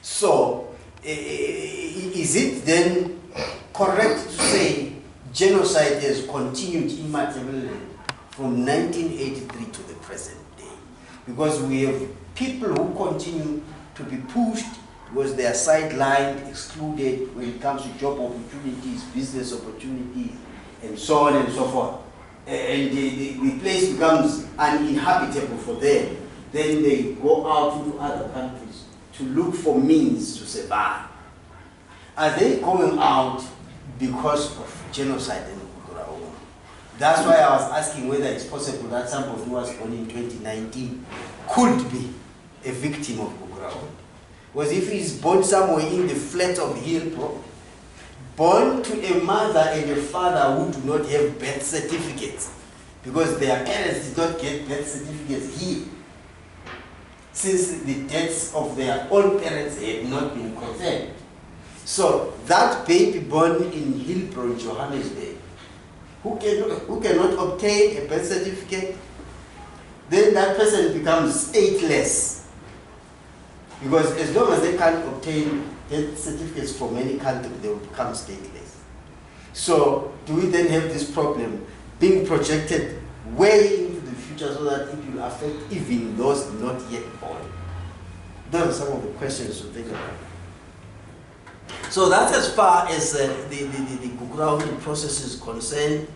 So, is it then correct to say genocide has continued in Matabeleland from 1983 to the present day? Because we have people who continue to be pushed because they are sidelined, excluded when it comes to job opportunities, business opportunities, and so on and so forth. And the place becomes uninhabitable for them. Then they go out into other countries to look for means to survive. Are they going out because of genocide in Kukurau? That's why I was asking whether it's possible that somebody who was born in 2019 could be a victim of Kukurau. Because if he's born somewhere in the flat of Hillbrook, born to a mother and a father who do not have birth certificates, because their parents did not get birth certificates here, since the deaths of their own parents had not been confirmed. So that baby born in Hillbrook, Johannesburg, who cannot obtain a birth certificate, then that person becomes stateless. Because as long as they can't obtain death certificates from any country, they will become stateless. So do we then have this problem being projected way into the future so that it will affect even those not yet born? Those are some of the questions to think about. So that's as far as the Kukurau process is concerned.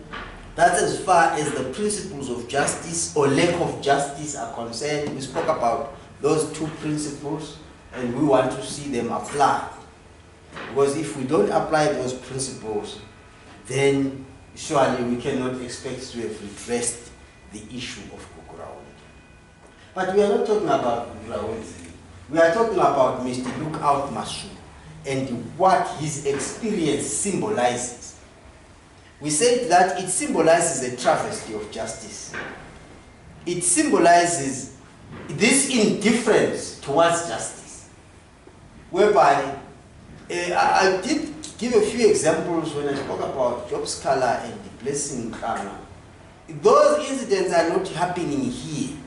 That's as far as the principles of justice or lack of justice are concerned. We spoke about those two principles and we want to see them applied. Because if we don't apply those principles, then surely we cannot expect to have redressed the issue of Kukurau. But we are not talking about Kukurau. We are talking about Mr. Lookout Masuku and what his experience symbolizes. We said that it symbolizes a travesty of justice. It symbolizes this indifference towards justice, whereby I did give a few examples when I spoke about Job Scala and the Blessing Kana. Those incidents are not happening here,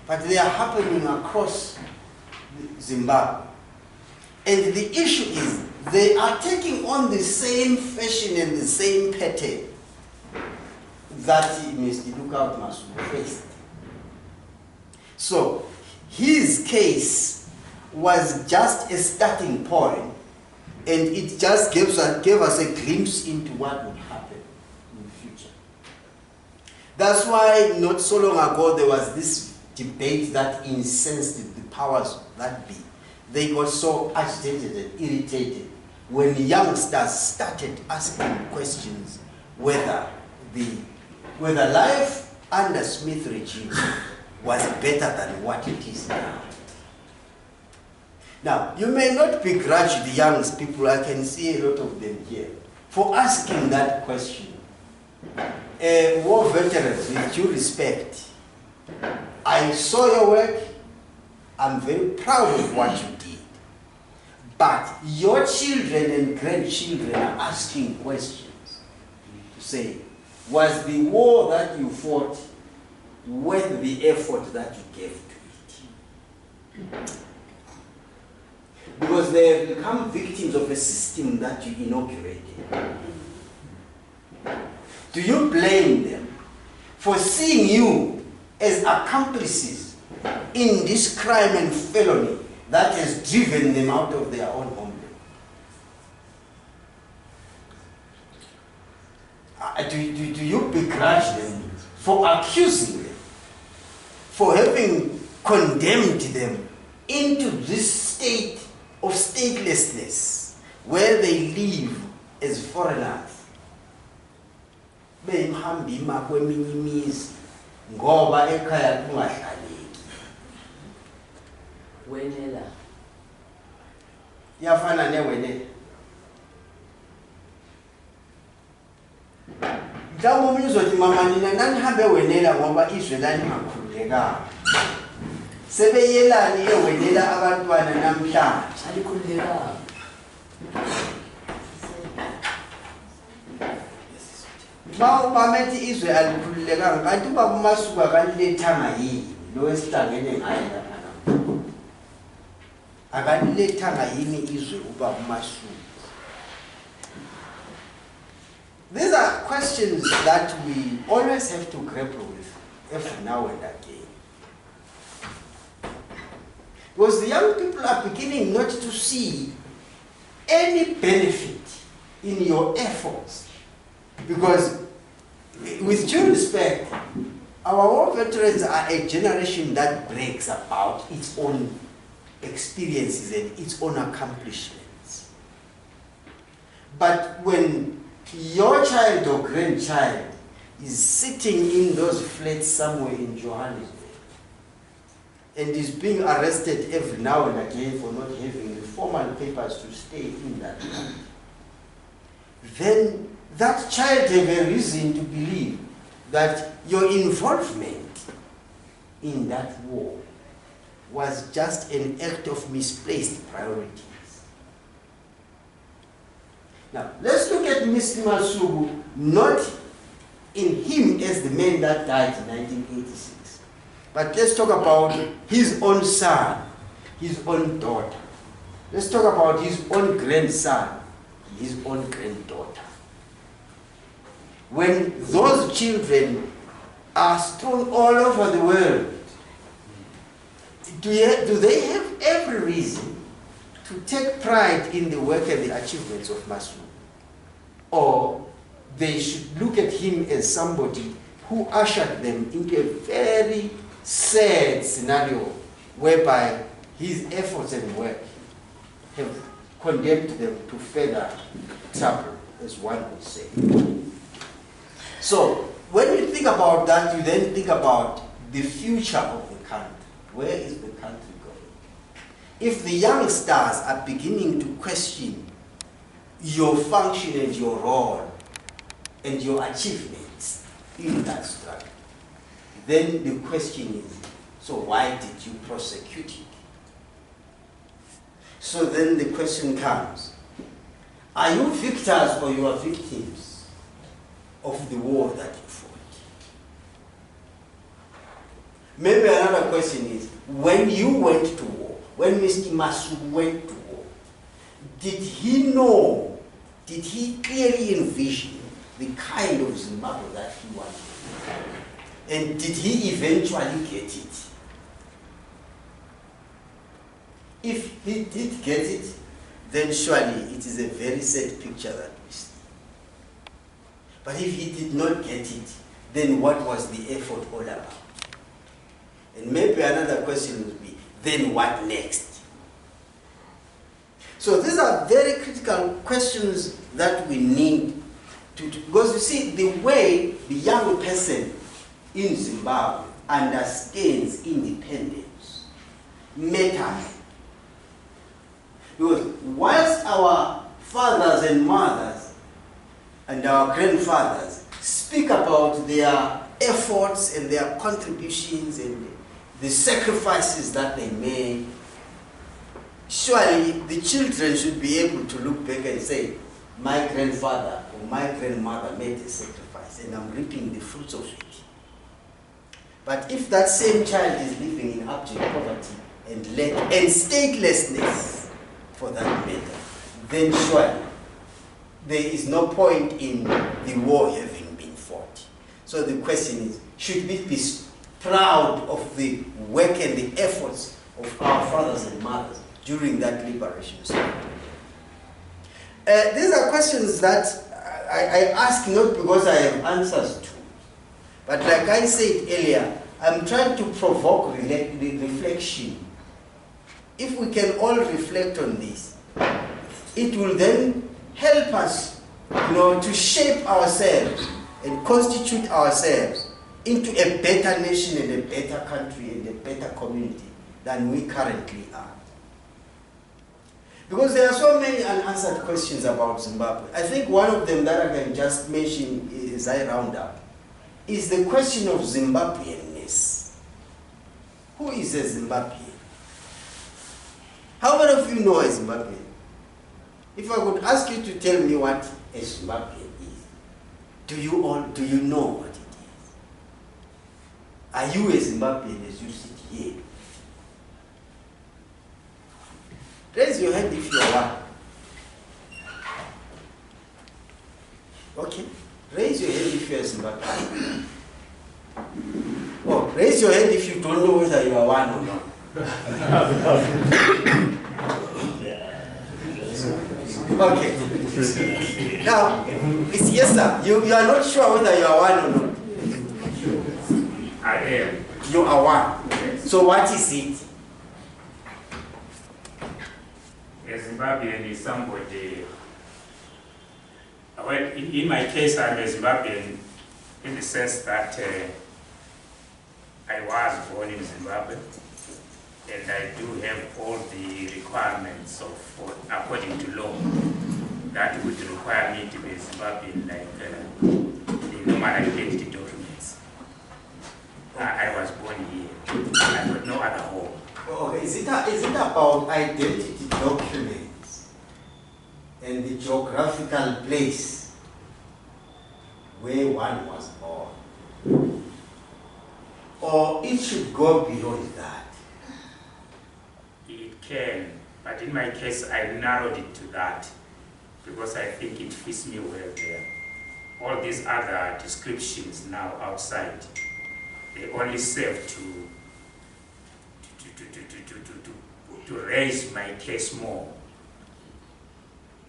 but they are happening across Zimbabwe. And the issue is they are taking on the same fashion and the same pattern that Mr. Lookout Masuku faced. So his case was just a starting point, and it just gave us a glimpse into what would happen in the future. That's why not so long ago there was this debate that incensed the powers that be. They got so agitated and irritated when youngsters started asking questions whether life under Smith regime was better than what it is now. Now, you may not begrudge the young people, I can see a lot of them here, for asking that question. War veterans, with due respect, I saw your work, I'm very proud of what you did. But your children and grandchildren are asking questions to say, was the war that you fought worth the effort that you gave to it? Because they have become victims of a system that you inaugurated. Do you blame them for seeing you as accomplices in this crime and felony that has driven them out of their own homeland? Do you begrudge them for accusing them, for having condemned them into this state of statelessness where they live as foreigners? Behamba kweminye imizi ngoba ekhaya kungahlaleki. Wenela. Yafana newenela. Mhlawumbe umuntu uzothi mama nina nanihambe wenela ngoba izwe lani ngakhululekanga. Sebeyelani ewenela abantwana namhlanje. Alikhululekanga. Bamethi izwe alikhululekanga kanti ubaba uMasuku akalilethanga yini lo esihlangene ngaye lapha. Akalilethanga yini izwe ubaba uMasuku. These are questions that we always have to grapple with every now and again. Because the young people are beginning not to see any benefit in your efforts. Because with due respect, our war veterans are a generation that brags about its own experiences and its own accomplishments. But when your child or grandchild is sitting in those flats somewhere in Johannesburg and is being arrested every now and again for not having the formal papers to stay in that country, then that child have a reason to believe that your involvement in that war was just an act of misplaced priorities. Now, let's look at Mr. Masuku, not in him as the man that died in 1986, but let's talk about his own son, his own daughter. Let's talk about his own grandson, his own granddaughter. When those children are strewn all over the world, do they have every reason to take pride in the work and the achievements of Masuku? Or they should look at him as somebody who ushered them into a very sad scenario whereby his efforts and work have condemned them to further trouble, as one would say. So, when you think about that, you then think about the future of the country. Where is the country going? If the young stars are beginning to question your function and your role and your achievements in that struggle, then the question is, so why did you prosecute it? So then the question comes, are you victors or you are victims of the war that you fought? Maybe another question is, when you went to war, when Mr. Masuku went to war, did he know, did he clearly envision the kind of Zimbabwe that he wanted? And did he eventually get it? If he did get it, then surely it is a very sad picture that we see. But if he did not get it, then what was the effort all about? And maybe another question would be, then what next? So these are very critical questions that we need to because you see, the way the young person in Zimbabwe understands independence matters. Because whilst our fathers and mothers and our grandfathers speak about their efforts and their contributions and the sacrifices that they made, surely the children should be able to look back and say, my grandfather or my grandmother made a sacrifice and I'm reaping the fruits of it. But if that same child is living in abject poverty and statelessness, for that matter, then surely there is no point in the war having been fought. So the question is, should we be proud of the work and the efforts of our fathers and mothers during that liberation struggle? These are questions that I ask not because I have answers to, but like I said earlier, I'm trying to provoke reflection. If we can all reflect on this, it will then help us, to shape ourselves and constitute ourselves into a better nation and a better country and a better community than we currently are. Because there are so many unanswered questions about Zimbabwe. I think one of them that I can just mention as I round up is the question of Zimbabweanness. Who is a Zimbabwean? How many of you know a Zimbabwean? If I could ask you to tell me what a Zimbabwean is, do you know what it is? Are you a Zimbabwean as you sit here? Raise your hand if you are one. Okay. Raise your hand if you are a Zimbabwean. Oh, raise your hand if you don't know whether you are one or not. Okay. Now, it's yes, sir. You are not sure whether you are one or not. I am. You are one. So what is it? A Zimbabwean is somebody. Well, in my case, I'm a Zimbabwean in the sense that I was born in Zimbabwe, and I do have all the requirements of, according to law, that would require me to be a Zimbabwean, like the normal identity documents. I was born here. I got no other home. Okay, is it about identity documents and the geographical place where one was born? Or it should go beyond that? It can, but in my case, I narrowed it to that because I think it fits me well there. All these other descriptions now outside, they only serve to raise my case more.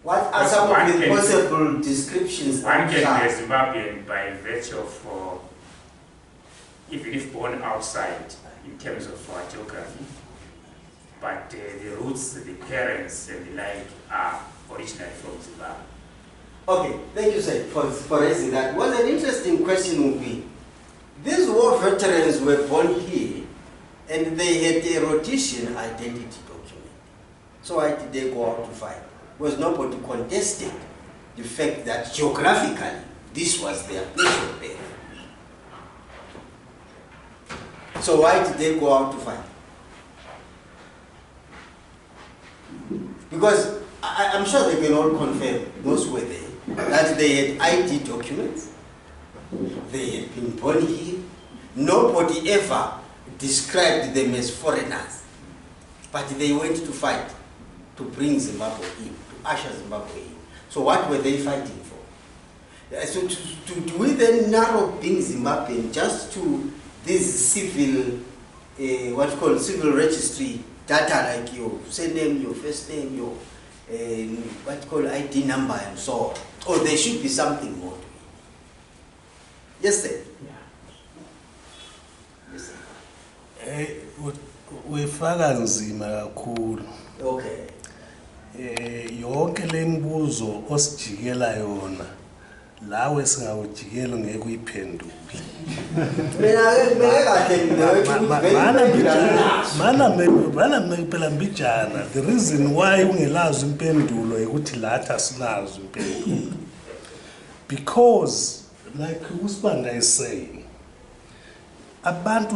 What are some of the possible descriptions? One can be a Zimbabwean by virtue of, even if born outside in terms of geography, but the roots, the parents and the like are originally from Zimbabwe. Okay, thank you, sir, for raising that. What an interesting question would be, these war veterans were born here and they had a Rhodesian identity document. So why did they go out to fight? Was nobody contested the fact that geographically this was their place of birth. So why did they go out to fight? Because I'm sure they can all confirm, those were there, that they had ID documents, they had been born here, nobody ever described them as foreigners, but they went to fight to bring Zimbabwe in, to usher Zimbabwe in. So what were they fighting for? So do we then narrow being Zimbabwean just to this civil, what's called civil registry data, like your surname, your first name, your what's called ID number and so on? Or there should be something more to it? Yes, sir. Yes, sir. Wefaka nzima kakhulu. Okay. Yonke lembuzo osijikela yona lawe singawujikela ngeke uyiphendule. Mana phela mbijana, the reason why ungelazi impendulo ukuthi lathi asilazi impendulo, because like uSibanda is saying, abantu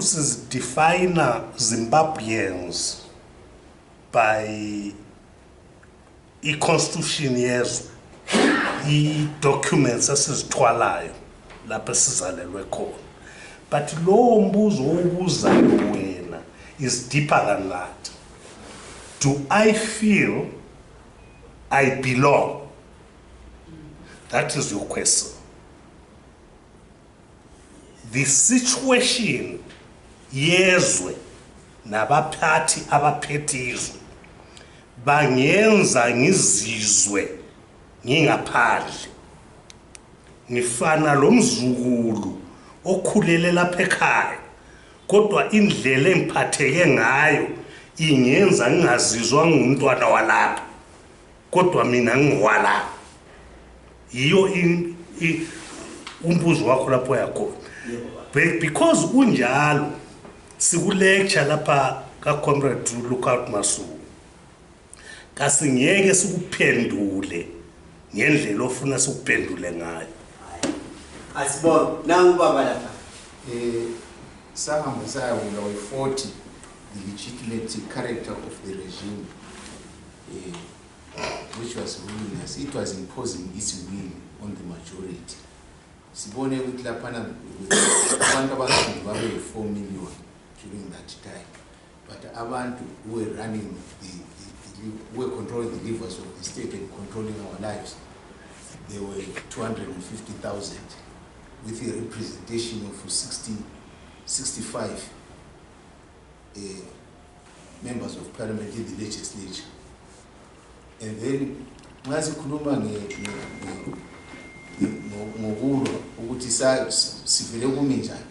define Zimbabweans by i-constitution yezwe, i-documents esizithwalayo lapha sizalelwe khona. But lo mbuzo owubuzayo wena is deeper than that. Do I feel I belong? That is your question. The situation yezwe nabaphathi abaphethe izwe bangenza ngizizwe ngingaphandle, ngifana lo mzukulu okhulele lapha ekhaya, kodwa indlela engiphatheke ngayo ingenza ngingazizwa ngumntwana walapha, kodwa mina ngingwalapha. Yiyo umbuzo wakho lapho yakhona. Because unjalo sikulecture lapha ka-comrade Lookout Masuku, kasingeke sikuphendule ngendlela ofuna sikuphendule ngayo. Asibona nangu baba lapha. Sahamba sayawula we-40 the legitimate character of the regime, which was ruling us. It was imposing its will on the majority. Sibone ukuthi laphana abantu abansundu babe 4 million during that time, but abantu who were running who were controlling the levers of the state and controlling our lives, they were 250,000 with a representation of 65 members of parliament in the legislature. And then ngasikhuluma ngokulwa ukuthi sivele kumi njani.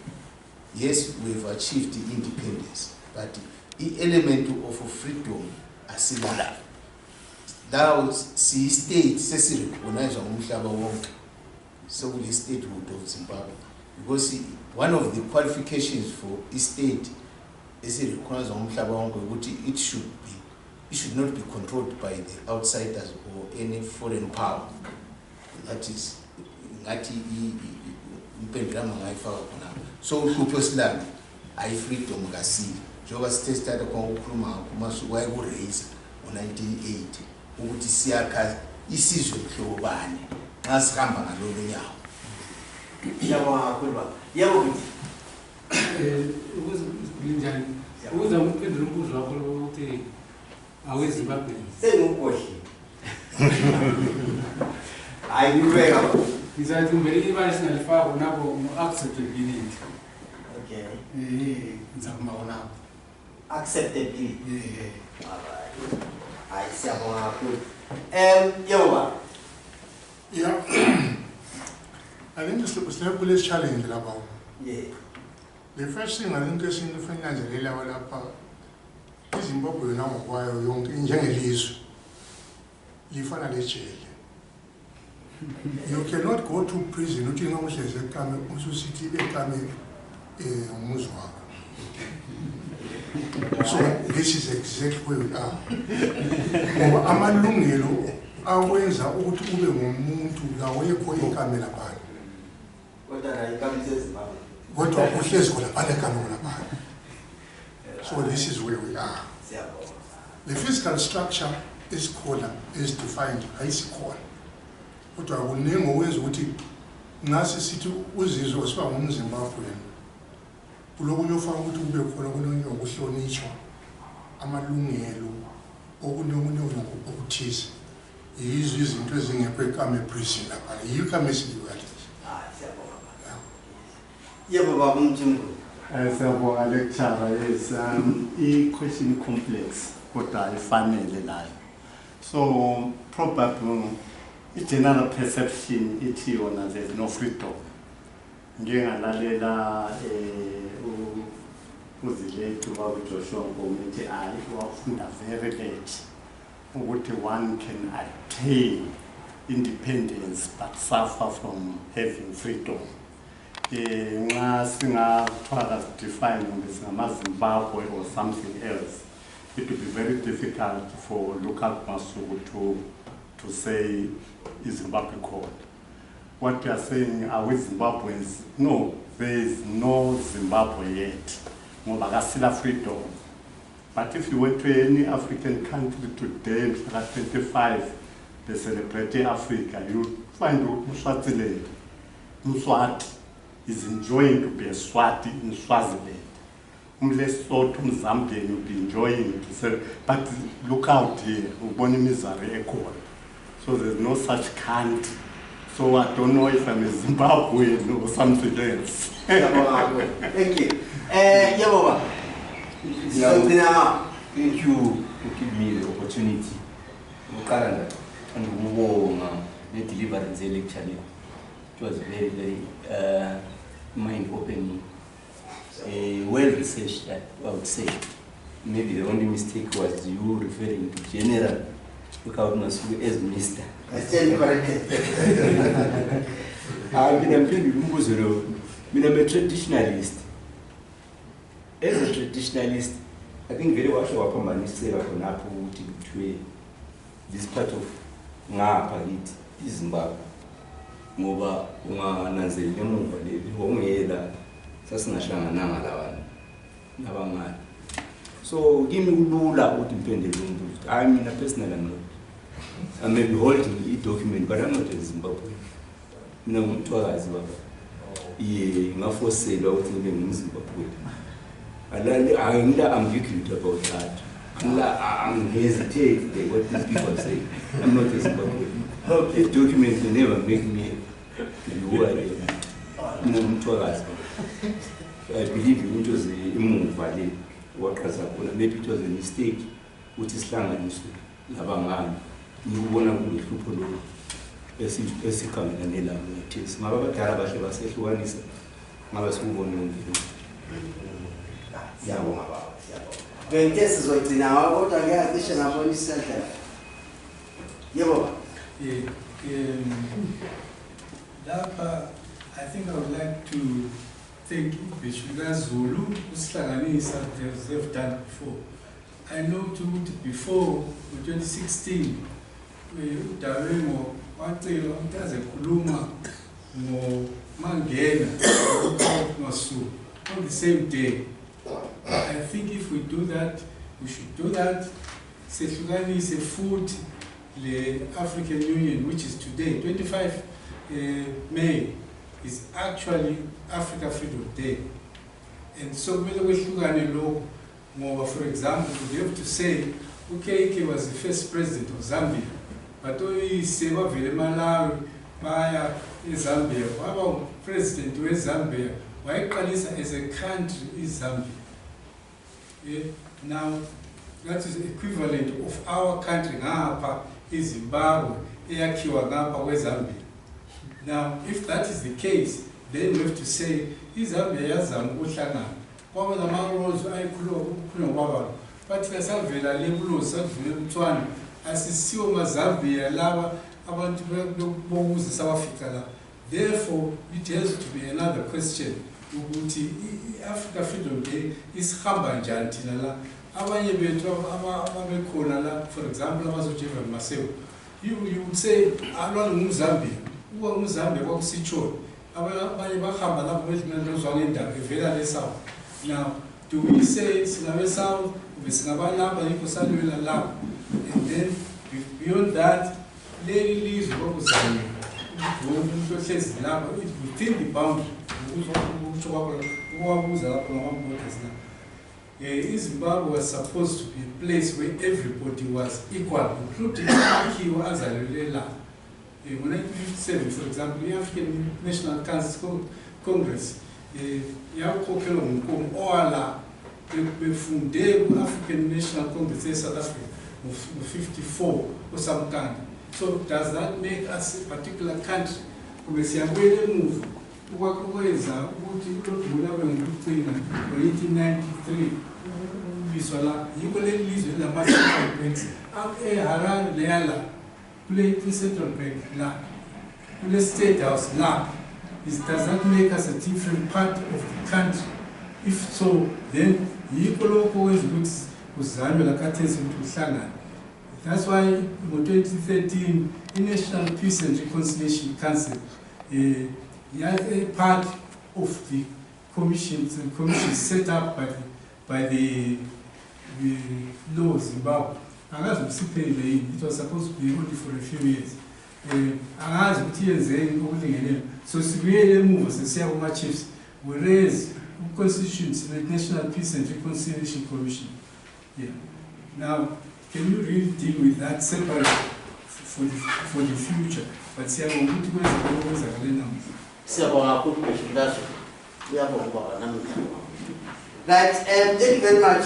Yes, we've achieved independence, but the element of freedom asila. Now si state sesirecognize umhlaba wonke, so the statehood of Zimbabwe, because one of the qualifications for a state is recognized umhlaba wonke ukuthi it should not be controlled by the outsiders or any foreign power. That is so uhlupho I freedom kasile njengoba sitestata kwa ukukhuluma kuMasuku wayekuraise ngo-1980 ukuthi siyakha isizwe mhlobo bani nxa sihamba ngalolu nyawo. Yabonga kakhulu baba. Yebo ukuthi njani ukuze umphendule umbuzo wakho ukuthi aweZimbabwe sengukhohle. Hayi ngibeka baba. ngizathi ngibele ibali singalifaka nabo acceptability. Okay. Ngizakuma khonapho. Acceptability. Hayi siyabonga kakhulu. Yebo baba. Yeah. I think it's a police challenge about. Yeah. The first thing I think is in the financial level is Zimbabwe now while young in Jangelis. Lifana lechele. You cannot go to prison, you know, city so this is exactly where we are. Amalungelo awenza ukuthi ube ngumuntu ngawekho ikamela bani. Kodwa uhlezi khona bani ekamela bani. So this is where we are. The physical structure is defined, ayisikhona. Kodwa kuningi owenza ukuthi ngase sithi uzizwe siba ngumZimbabwe. Kulokunye ufaka ukuthi ube khona kunonke ukuhlonishwa amalungelo okunokunye okuthize. Yizo izinto ezingekho ekame prison lapha. Yikho esiliwathi. Siyabonga. Yebo baba umthungu. Siyabonga lecturer. Yes, i-question complex kodwa ifanele nayo. So probably i-general perception ithi yona there is no freedom. Ngingalalela uzilethu bakuJoshua Nkomithi wafunda very late ukuthi one can attain independence but suffer from having freedom. Nxa singathwala define ngamaZimbabwe or something else, it would be very difficult for Lookout Masuku to say is Zimbabwe called. What we are saying, are we Zimbabweans? No, there is no Zimbabwe yet. Ngoba freedom. But if you went to any African country today, in 25, they celebrate Africa, you find Mswaziland, Mswati, is enjoying to be a Swati in Swaziland. Lesotho, Zambian will be enjoying to say, but look out here, so there's no such country. So I don't know if I'm a Zimbabwean or something else. Thank you. Yababa. Thank you for giving me the opportunity. And the deliverance lecture. It was very, very mind-opening. Well researched, I would say. Maybe the only mistake was you referring to General without Masuku as Minister. I stand corrected. I'm a traditionalist. As a traditionalist, I think very much our company say this part of Ngapagit is Zimbabwe. Moba Nanzel Nemuva, Sasnashanga Nangalawan, Nabangan. So give me Lula would depend. I'm in a personal note. I may be holding a document, but I'm not a Zimbabwe. No, to Zimbabwe. Yeah, for sale out in Zimbabwe. I'm ambiguous about that. I'm hesitating what these people say. I'm not a Zimbabwe. A document will never make me who I am. I believe it was a move, maybe it was a mistake, which is strong Labangan. You want to be people as coming and elaborate. Mababa Karabash was a one is Mabasumo. When this is what in our organization of Police Center. Yababa. I think I would like to thank Bishwiga Zulu, Slangani, they've done before. I know too before 2016, Daremo, Mateo, Taze Kuluma, Mo Mangena, Masu, on the same day. I think if we do that, we should do that. Slangani is a food, the African Union, which is today, 25 May, is actually Africa Freedom Day. And so when we look at law, more, for example, we have to say, okay, he was the first president of Zambia, but we say, Malawi, Maya, Zambia, our president of Zambia, why Kalisa as a country is Zambia? Yeah? Now, that is equivalent of our country, Ngapa, is Zimbabwe, Eyakiwa Ngapa, where Zambia. Now, if that is the case, then we have to say, Zambia yazama uhlangana. Kwaba namarose ayikhuluma but kasavela lebulo savela umthwana asisiwe maZambia laba abantu bokuze sabafika la. Therefore, it has to be another question ukuthi Africa Freedom Day isihamba njani thina la. Abanye bethu ababekhona la, for example, abazojeva Maseko. You would say alwana ngumZambia. Uwa ngumZambia kwakusitshona. Abanye bahamba lapho bezimenzwa ngendaba evela leSouth. Now, do we say Sinabe South, Singabalapa, Nikosalula Lab, and then beyond that, Lady leaves what was within the boundary. Zimbabwe was supposed to be a place where everybody was equal, including Akiwa Azalela. In 1957, for example, the African National Congress, Yakokelo Mkom Oala, the African National Congress in South Africa of 54 or some kind. So does that make us a particular country? We say we move. Ways are in 1893. Bisola, you will leave with the Masuku banks. Up a Haran Leala, play the central bank, la. The state house, la. Does that make us a different part of the country? If so, then Yipolo always looks with Zambia Kates into Slana. That's why in 2013, the National Peace and Reconciliation Council, a part of the commission set up by the law of Zimbabwe. And as we see, it was supposed to be only for a few years. angazi ukuthi yenzeni okulingene so sibuyele emuva sesiya kuma chiefs we raise constitutions the National Peace and Reconciliation Commission. Yeah. Now, can you really deal with that separate for the future? But see, I'm going to go right, thank you very much.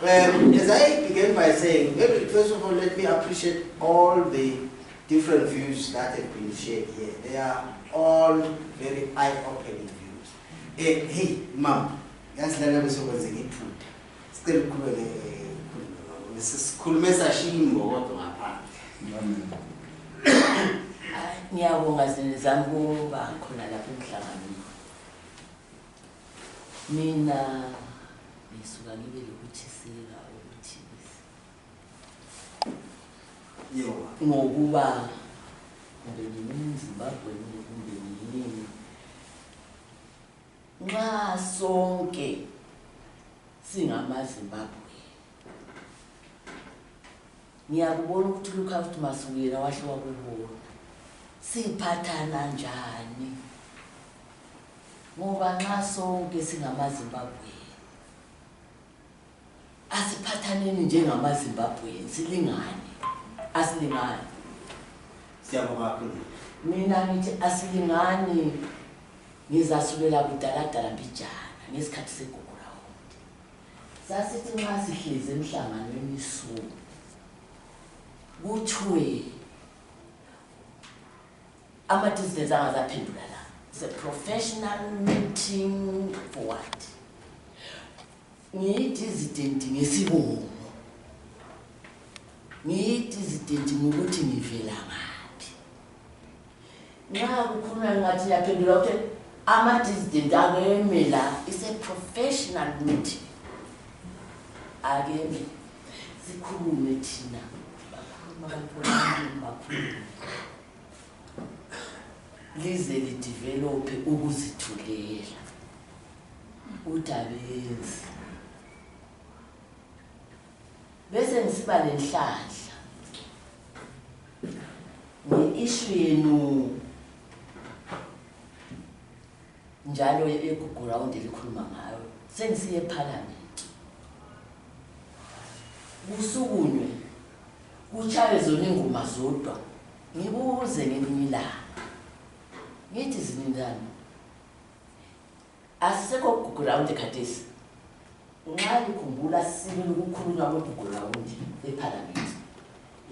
As I began by saying, first of all, let me appreciate all the different views that have been shared here. They are all very eye-opening views. Hey, Mom, that's the level of the still cool. Mrs. Kulmesa Shimbo, what to happen? Ngiyabonga zinizambo bakhona lapha emhlanganweni. Mina ngisuka ngibe lokuthiseka ukuthi ngokuba kumbe ngizimbabwe kumbe yini nxa sonke singamaZimbabwe ngiyakubona ukuthi look after Masuku yena wahle wakubona siphathana njani ngoba nxa sonke singamaZimbabwe asiphathaneni njengamaZimbabwe silingane asilingane siyabonga kakhulu mina ngithi asilingane ngizasukela kudala mbijana ngesikhathi segugu rawundi sasithi nxa sihleze emhlanganweni so kuthiwe ama-dissidents angazaphendula la. It's a professional meeting for what? Ngiyi-dissident ngesibongo. Ngiyi-dissident ngokuthi ngivela ngaphi. Nxa kukhulunywa ngathi yaphendula ukuthi ama-dissident akeme la. It's a professional meeting. Akeme. Sikhulume thina. Lize lidevelope ukuzithulela udabenzi bese ngisiba lenhlanhla nge-issue yenu njalo egugu round elikhuluma ngayo sengisiye eParliament kusukunywe kuchaye zona ingoma zodwa ngibuze ngelinye ilanga ngithi zinindani asisekho gugu round ekhathesi nxa likhumbula sibili ukukhulunywa kwegugu round eParliament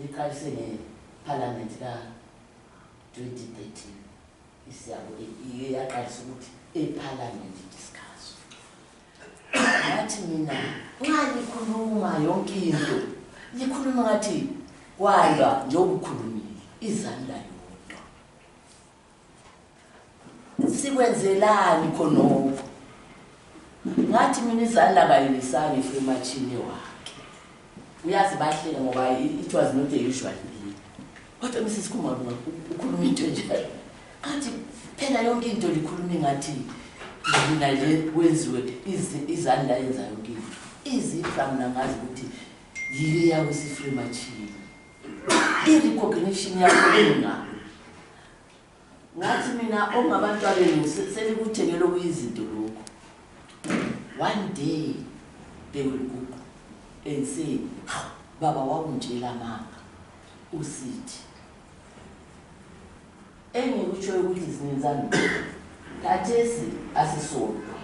iqalise ngeParliament ka-2013 isiyabo iye yaqalisa ukuthi eParliament discuss ngathi mina nxa likhuluma yonke into likhuluma ngathi kwalwa njengokukhulumile izandla yodwa sikwenzelani khonoko ngathi mina izandla kayilisani efremachini wakhe uyazi bahlela ngoba it was not a usual thing kodwa Mrs. Kumar ukhuluma into njalo ngathi phela yonke into likhuluma ngathi mina le kwenziwe izandla yenza yonke into izifra mina ngazi ukuthi yiye yawo sifremachini i-recognition yakhona ngathi mina ongabantwana selikuthengele okuyizinto lokho one day they will go and say baba wakungitshela amanga usithi engikutshoyo ukuthi zininzana khathesi asisodwa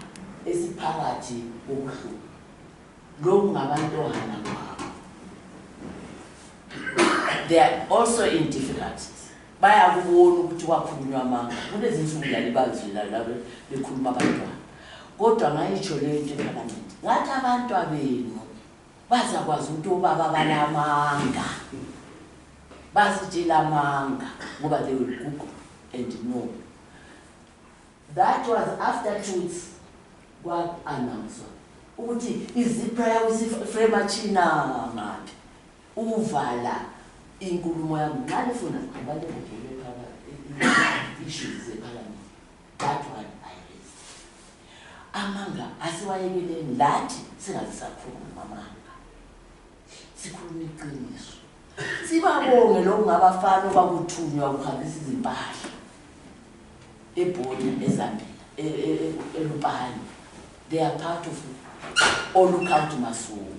esiphakathi kobuhlungu lokhu ngabantwana kwabo they are also in difficulties bayakubona ukuthi kwakhulunywa amanga kulezi nsuku lalibazwela labo bekhuluma abantwana kodwa ngayitsho leyo into eParliament ngathi abantwana benu bazakwazi ukuthi ubaba balamanga basitshela amanga ngoba they will Google and know. That was after 2 weeks kwa-announcwa ukuthi izipra yawusifremachina ngaphi uvala inkulumo yami nxa nifuna abantu bevele issues zeParliament. That one I raised. Amanga asiwayekeleni lathi singazisakhuluma amanga sikhuluma iqiniso Sibabonge lokhu ngabafana obakuthunywa ukuhambisa izimpahla eBhodi eZambia eLupane. They are part of Olukhawuthi Masuku.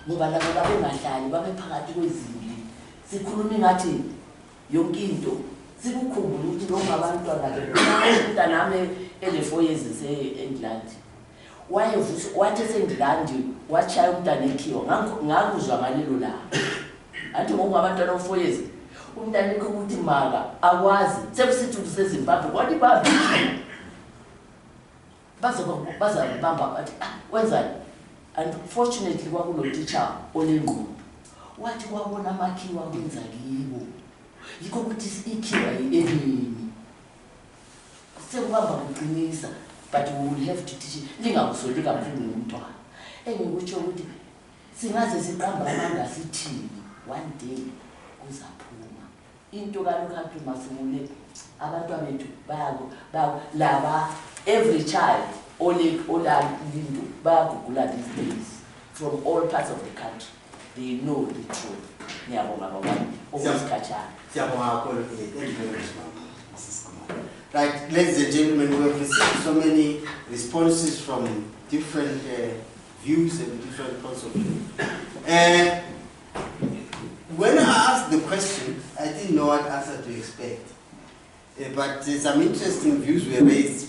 Ngoba labo babengahlali babephakathi kwezimpi. Sikhuluma ngathi yonke into sikukhumbula ukuthi lo ngabantwana umntana nami ele4 years eNgilandi. Wathi eseNgilandi wachaya umntana ekhiwa ngakuzwa ngalelo la. Athi ngokungabantwana of4 years umntana ekho ukuthi maka akwazi sekusithi useZimbabwe kwathi babi bazabamba bathi wenzani. Unfortunately kwakulo teacher olengqondo wathi kwabona amakhiwa kwenza kibo yikho ukuthi ikhiwa enini sekubamba kuqinisa but we will have to teach lingakusoli kakhulu ngumntwana engikutsho ukuthi singaze siqamba amanga sithini one day kuzaphuma into kaLukhawuthi Masuku abantwana bethu laba every child olalinto bayagugula these days from all parts of the country. They know the truth. Right, ladies and gentlemen, we have received so many responses from different views and different points of view. When I asked the question, I didn't know what answer to expect. But some interesting views were raised.